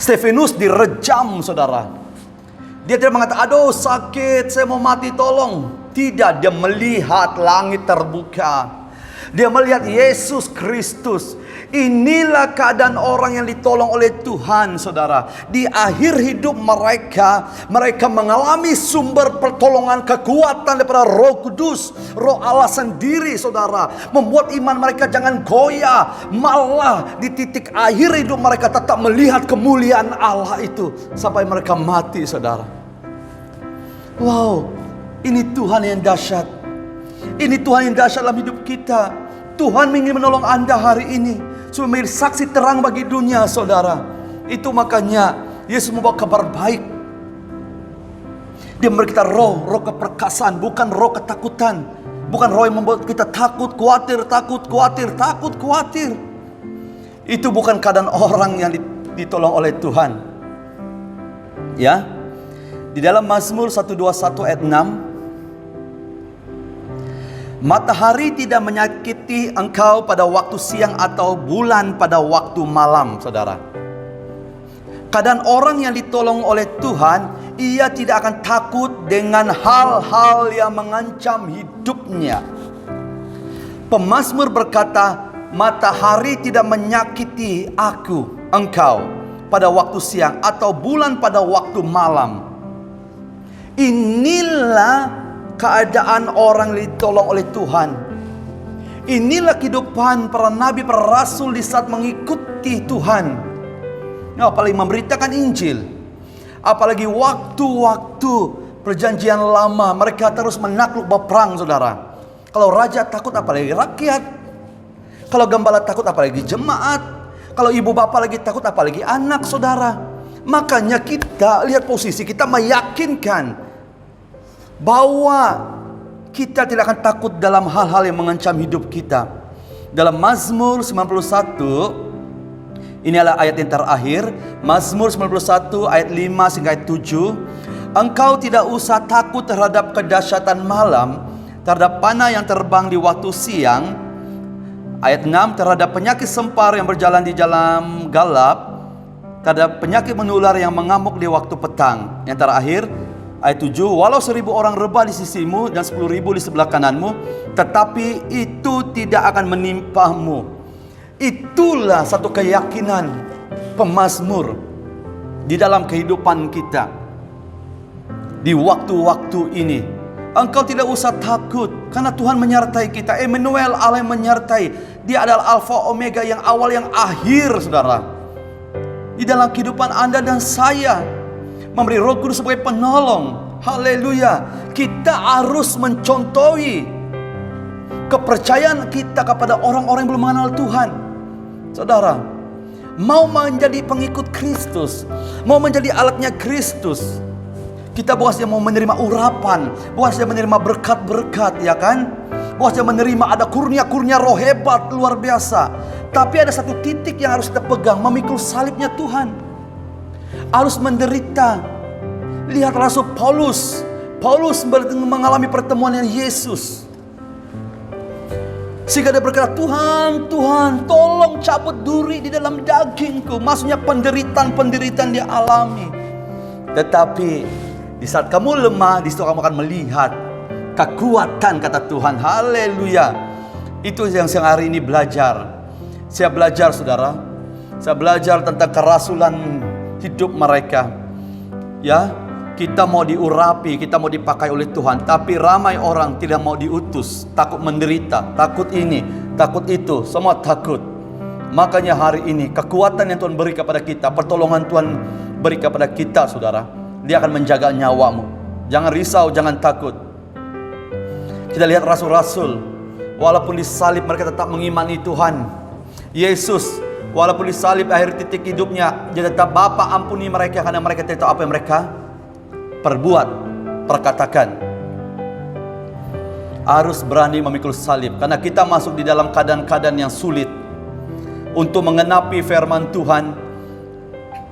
Speaker 2: Stefanus direjam, saudara. Dia tidak mengatakan, aduh sakit, saya mau mati, tolong. Tidak, dia melihat langit terbuka. Dia melihat Yesus Kristus. Inilah keadaan orang yang ditolong oleh Tuhan, saudara. Di akhir hidup mereka, mereka mengalami sumber pertolongan kekuatan daripada Roh Kudus, Roh Allah sendiri, saudara. Membuat iman mereka jangan goyah. Malah di titik akhir hidup mereka tetap melihat kemuliaan Allah itu sampai mereka mati, saudara. Wow, ini Tuhan yang dahsyat. Ini Tuhan yang dahsyat dalam hidup kita. Tuhan ingin menolong Anda hari ini supaya menjadi saksi terang bagi dunia, saudara. Itu makanya Yesus membawa kabar baik. Dia memberi kita roh keperkasaan, bukan roh ketakutan. Bukan roh yang membuat kita takut, khawatir. Itu bukan keadaan orang yang ditolong oleh Tuhan. Ya. Di dalam Mazmur 121 ayat 6, matahari tidak menyakiti engkau pada waktu siang atau bulan pada waktu malam, saudara. Keadaan orang yang ditolong oleh Tuhan, ia tidak akan takut dengan hal-hal yang mengancam hidupnya. Pemazmur berkata, matahari tidak menyakiti engkau pada waktu siang atau bulan pada waktu malam. Inilah keadaan orang yang ditolong oleh Tuhan. Inilah kehidupan para nabi, para rasul di saat mengikuti Tuhan. Apalagi memberitakan Injil. Apalagi waktu-waktu perjanjian lama, mereka terus menakluk perang, saudara. Kalau raja takut, apalagi rakyat. Kalau gembala takut, apalagi jemaat. Kalau ibu bapak lagi takut, apalagi anak, saudara. Makanya kita lihat posisi kita, meyakinkan bahwa kita tidak akan takut dalam hal-hal yang mengancam hidup kita. Dalam Mazmur 91, ini adalah ayat yang terakhir, Mazmur 91 ayat 5 hingga ayat 7. Engkau tidak usah takut terhadap kedahsyatan malam, terhadap panah yang terbang di waktu siang. Ayat 6, terhadap penyakit sempar yang berjalan di jalan galap, terhadap penyakit menular yang mengamuk di waktu petang. Yang terakhir, ayat 7, walau 1000 orang rebah di sisimu dan 10.000 di sebelah kananmu, tetapi itu tidak akan menimpamu. Itulah satu keyakinan pemazmur di dalam kehidupan kita. Di waktu-waktu ini, engkau tidak usah takut karena Tuhan menyertai kita. Emmanuel, Allah yang menyertai. Dia adalah Alfa Omega, yang awal yang akhir, saudara. Di dalam kehidupan Anda dan saya, memberi Roh Kudus sebagai penolong. Haleluya. Kita harus mencontohi kepercayaan kita kepada orang-orang yang belum mengenal Tuhan. Saudara, mau menjadi pengikut Kristus, mau menjadi alatnya Kristus, kita bukan saja mau menerima urapan, bukan saja menerima berkat-berkat, ya kan? Bukan saja menerima ada kurnia-kurnia roh hebat luar biasa, tapi ada satu titik yang harus kita pegang, memikul salibnya Tuhan. Harus menderita. Lihat Rasul Paulus mengalami pertemuan dengan Yesus, sehingga dia berkata, Tuhan, tolong cabut duri di dalam dagingku. Maksudnya penderitaan dia alami. Tetapi di saat kamu lemah, di situ kamu akan melihat kekuatan, kata Tuhan. Haleluya. Itu yang saya hari ini belajar. Saya belajar, saudara. Saya belajar tentang kerasulan hidup mereka. Ya, kita mau diurapi, kita mau dipakai oleh Tuhan, tapi ramai orang tidak mau diutus, takut menderita, takut ini, takut itu, semua takut. Makanya hari ini kekuatan yang Tuhan beri kepada kita, pertolongan Tuhan beri kepada kita, saudara, Dia akan menjaga nyawamu. Jangan risau, jangan takut. Kita lihat rasul-rasul, walaupun disalib mereka tetap mengimani Tuhan Yesus. Walaupun disalib akhir titik hidupnya, dia tetap, Bapa ampuni mereka karena mereka tidak tahu apa yang mereka perbuat, perkatakan. Harus berani memikul salib, karena kita masuk di dalam keadaan-keadaan yang sulit. Untuk mengenapi firman Tuhan,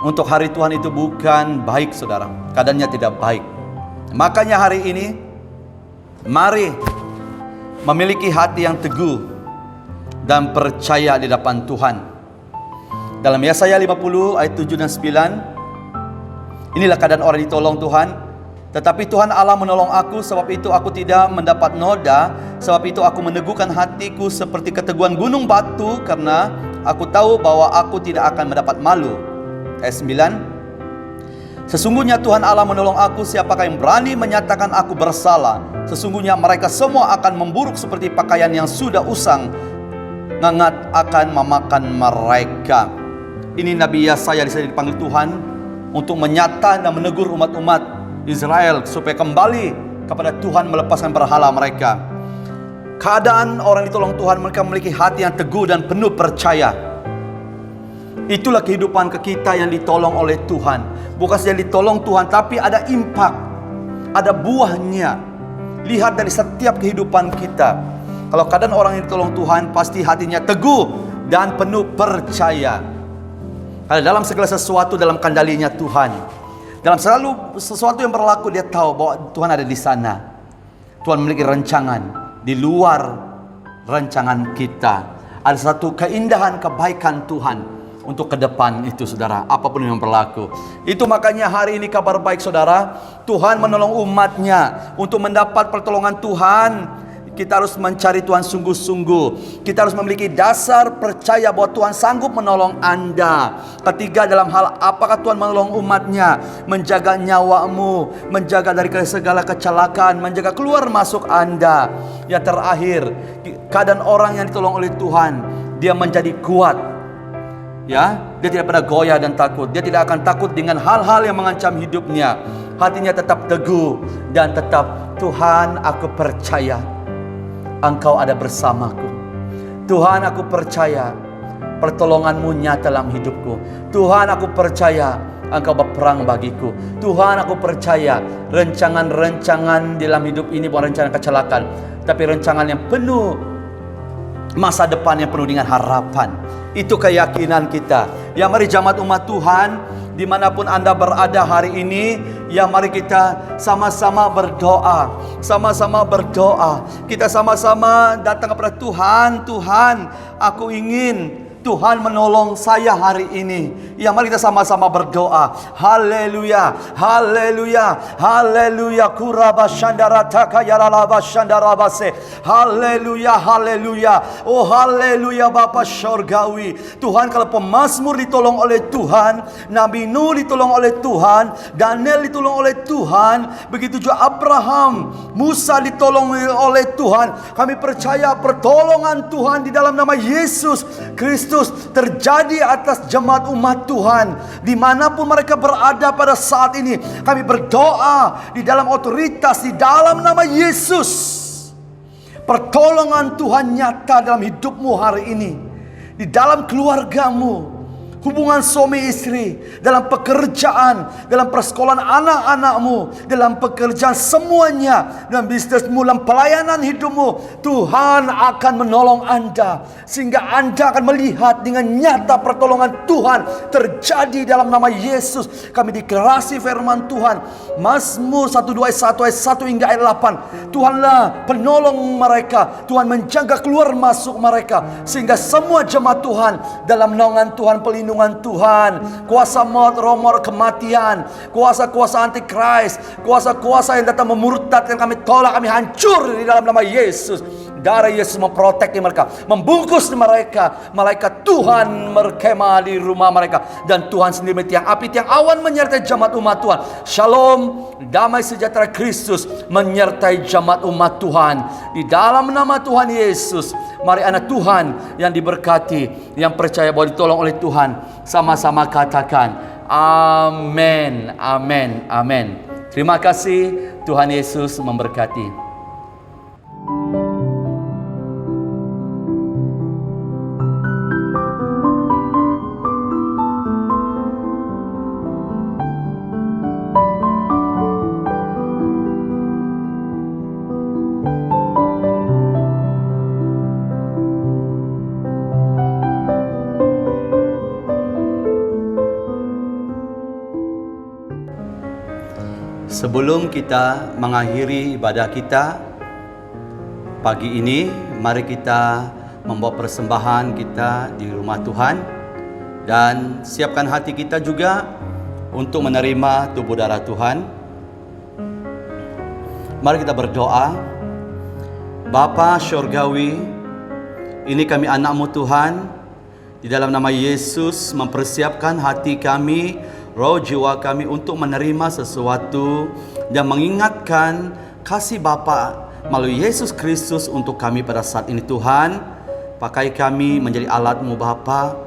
Speaker 2: untuk hari Tuhan itu bukan baik, saudara. Keadaannya tidak baik. Makanya hari ini, mari memiliki hati yang teguh dan percaya di hadapan Tuhan. Dalam Yesaya 50 ayat 7 dan 9, inilah keadaan orang ditolong Tuhan. Tetapi Tuhan Allah menolong aku, sebab itu aku tidak mendapat noda. Sebab itu aku meneguhkan hatiku seperti keteguhan gunung batu, karena aku tahu bahwa aku tidak akan mendapat malu. Ayat 9, sesungguhnya Tuhan Allah menolong aku, siapakah yang berani menyatakan aku bersalah? Sesungguhnya mereka semua akan memburuk seperti pakaian yang sudah usang, ngengat akan memakan mereka. Ini Nabi Yesaya disini dipanggil Tuhan untuk menyata dan menegur umat-umat Israel supaya kembali kepada Tuhan, melepaskan berhala mereka. Keadaan orang ditolong Tuhan, mereka memiliki hati yang teguh dan penuh percaya. Itulah kehidupan kita yang ditolong oleh Tuhan. Bukan saja ditolong Tuhan, tapi ada impak, ada buahnya. Lihat dari setiap kehidupan kita. Kalau keadaan orang yang ditolong Tuhan, pasti hatinya teguh dan penuh percaya. Karena dalam segala sesuatu dalam kendalinya Tuhan. Dalam selalu sesuatu yang berlaku, dia tahu bahwa Tuhan ada di sana. Tuhan memiliki rancangan di luar rancangan kita. Ada satu keindahan, kebaikan Tuhan untuk ke depan itu, saudara, apapun yang berlaku. Itu makanya hari ini kabar baik, saudara. Tuhan menolong umatnya. Untuk mendapat pertolongan Tuhan, kita harus mencari Tuhan sungguh-sungguh. Kita harus memiliki dasar percaya bahwa Tuhan sanggup menolong Anda. Ketiga, dalam hal apakah Tuhan menolong umatnya? Menjaga nyawamu, menjaga dari segala kecelakaan, menjaga keluar masuk Anda. Yang terakhir, keadaan orang yang ditolong oleh Tuhan, dia menjadi kuat. Ya, dia tidak pernah goyah dan takut. Dia tidak akan takut dengan hal-hal yang mengancam hidupnya. Hatinya tetap teguh dan tetap, Tuhan, aku percaya Engkau ada bersamaku. Tuhan, aku percaya pertolongan-Mu nyata dalam hidupku. Tuhan, aku percaya Engkau berperang bagiku. Tuhan, aku percaya rencangan-rencangan dalam hidup ini bukan rencana kecelakaan, tapi rancangan yang penuh masa depan, yang penuh dengan harapan. Itu keyakinan kita. Ya, mari jemaat umat Tuhan, dimanapun Anda berada hari ini, ya mari kita sama-sama berdoa. Sama-sama berdoa. Kita sama-sama datang kepada Tuhan. Tuhan, aku ingin Tuhan menolong saya hari ini. Ya, mari kita sama-sama berdoa. Haleluya, haleluya, haleluya. Kurabashandarataka yaralabashandarabase. Haleluya, haleluya. Oh haleluya, Bapa Syurgawi. Tuhan, kalau pemazmur ditolong oleh Tuhan, Nabi Nuh ditolong oleh Tuhan, Daniel ditolong oleh Tuhan, begitu juga Abraham, Musa ditolong oleh Tuhan. Kami percaya pertolongan Tuhan di dalam nama Yesus Kristus terjadi atas jemaat umat Tuhan dimanapun mereka berada pada saat ini. Kami berdoa di dalam otoritas, di dalam nama Yesus, pertolongan Tuhan nyata dalam hidupmu hari ini, di dalam keluargamu, hubungan suami istri, dalam pekerjaan, dalam persekolahan anak-anakmu, dalam pekerjaan semuanya, dalam bisnismu, dalam pelayanan hidupmu. Tuhan akan menolong Anda, sehingga Anda akan melihat dengan nyata pertolongan Tuhan terjadi dalam nama Yesus. Kami deklarasi firman Tuhan, Mazmur 121 ayat 1 hingga ayat 8. Tuhanlah penolong mereka, Tuhan menjaga keluar masuk mereka, sehingga semua jemaat Tuhan dalam naungan Tuhan, pelindungan Tuhan. Kuasa maut, roh maut, kematian, kuasa-kuasa antikris, kuasa-kuasa yang datang memurtadkan, kami tolak, kami hancur di dalam nama Yesus. Darah Yesus memprotek mereka, membungkus mereka. Malaikat Tuhan berkemah di rumah mereka, dan Tuhan sendiri tiang api, tiang awan menyertai jemaat umat Tuhan. Shalom, damai sejahtera Kristus menyertai jemaat umat Tuhan di dalam nama Tuhan Yesus. Mari anak Tuhan yang diberkati, yang percaya bahwa ditolong oleh Tuhan, sama-sama katakan amin, amin, amin. Terima kasih. Tuhan Yesus memberkati. Sebelum kita mengakhiri ibadah kita pagi ini, mari kita membawa persembahan kita di rumah Tuhan dan siapkan hati kita juga untuk menerima tubuh darah Tuhan. Mari kita berdoa. Bapa Syurgawi, ini kami anak-Mu Tuhan, di dalam nama Yesus mempersiapkan hati kami, roh jiwa kami untuk menerima sesuatu dan mengingatkan kasih Bapa melalui Yesus Kristus untuk kami pada saat ini. Tuhan, pakai kami menjadi alat-Mu Bapa,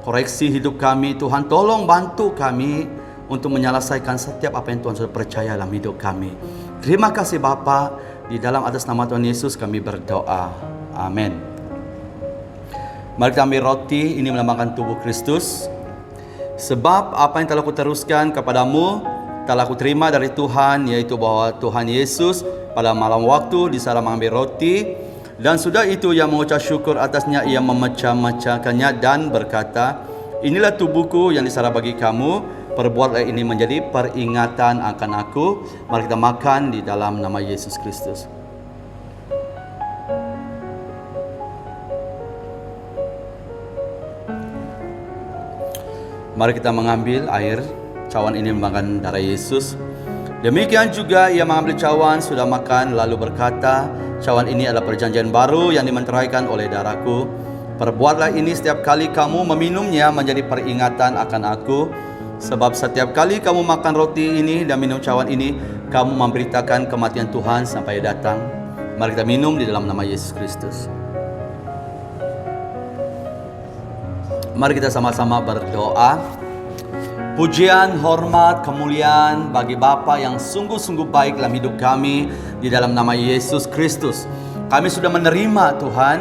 Speaker 2: koreksi hidup kami Tuhan, tolong bantu kami untuk menyelesaikan setiap apa yang Tuhan sudah percaya dalam hidup kami. Terima kasih Bapa, di dalam atas nama Tuhan Yesus kami berdoa, amin. Mari kita ambil roti, ini melambangkan tubuh Kristus. Sebab apa yang telah kuteruskan kepadamu telah kuterima dari Tuhan, yaitu bahwa Tuhan Yesus pada malam waktu di sana mengambil roti, dan sudah itu ia mengucap syukur atasnya, ia memecah-mecahkannya dan berkata, inilah tubuhku yang disarah bagi kamu, perbuatlah ini menjadi peringatan akan aku. Mari kita makan di dalam nama Yesus Kristus. Mari kita mengambil air. Cawan ini melambangkan darah Yesus. Demikian juga ia mengambil cawan sudah makan lalu berkata, cawan ini adalah perjanjian baru yang dimeteraikan oleh darahku. Perbuatlah ini setiap kali kamu meminumnya menjadi peringatan akan aku. Sebab setiap kali kamu makan roti ini dan minum cawan ini, kamu memberitakan kematian Tuhan sampai datang. Mari kita minum di dalam nama Yesus Kristus. Mari kita sama-sama berdoa. Pujian, hormat, kemuliaan bagi Bapa yang sungguh-sungguh baik dalam hidup kami di dalam nama Yesus Kristus. Kami sudah menerima Tuhan,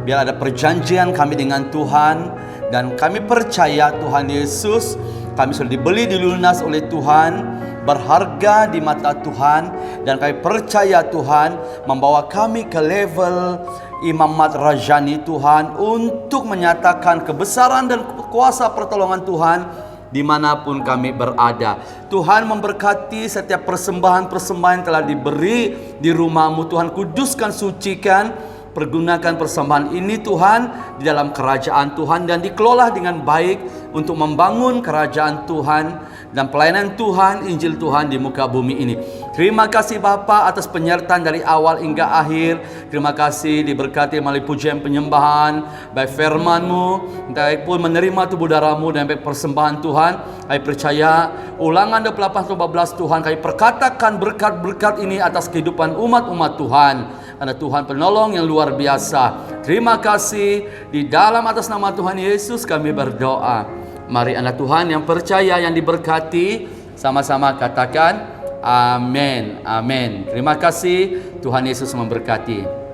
Speaker 2: biar ada perjanjian kami dengan Tuhan, dan kami percaya Tuhan Yesus, kami sudah dibeli dilunas oleh Tuhan, berharga di mata Tuhan, dan kami percaya Tuhan membawa kami ke level imamat rajani Tuhan untuk menyatakan kebesaran dan kuasa pertolongan Tuhan dimanapun kami berada. Tuhan memberkati setiap persembahan-persembahan yang telah diberi di rumah-Mu Tuhan. Kuduskan, sucikan, pergunakan persembahan ini Tuhan di dalam kerajaan Tuhan dan dikelola dengan baik untuk membangun kerajaan Tuhan dan pelayanan Tuhan, Injil Tuhan di muka bumi ini. Terima kasih Bapa atas penyertaan dari awal hingga akhir. Terima kasih diberkati melalui pujian penyembahan, baik firman-Mu, baik pun menerima tubuh darah-Mu dan baik persembahan Tuhan. Kami percaya Ulangan 28:14 Tuhan, kami perkatakan berkat-berkat ini atas kehidupan umat-umat Tuhan. Karena Tuhan penolong yang luar biasa. Terima kasih di dalam atas nama Tuhan Yesus kami berdoa. Mari anak Tuhan yang percaya, yang diberkati, sama-sama katakan amin, amin. Terima kasih, Tuhan Yesus memberkati.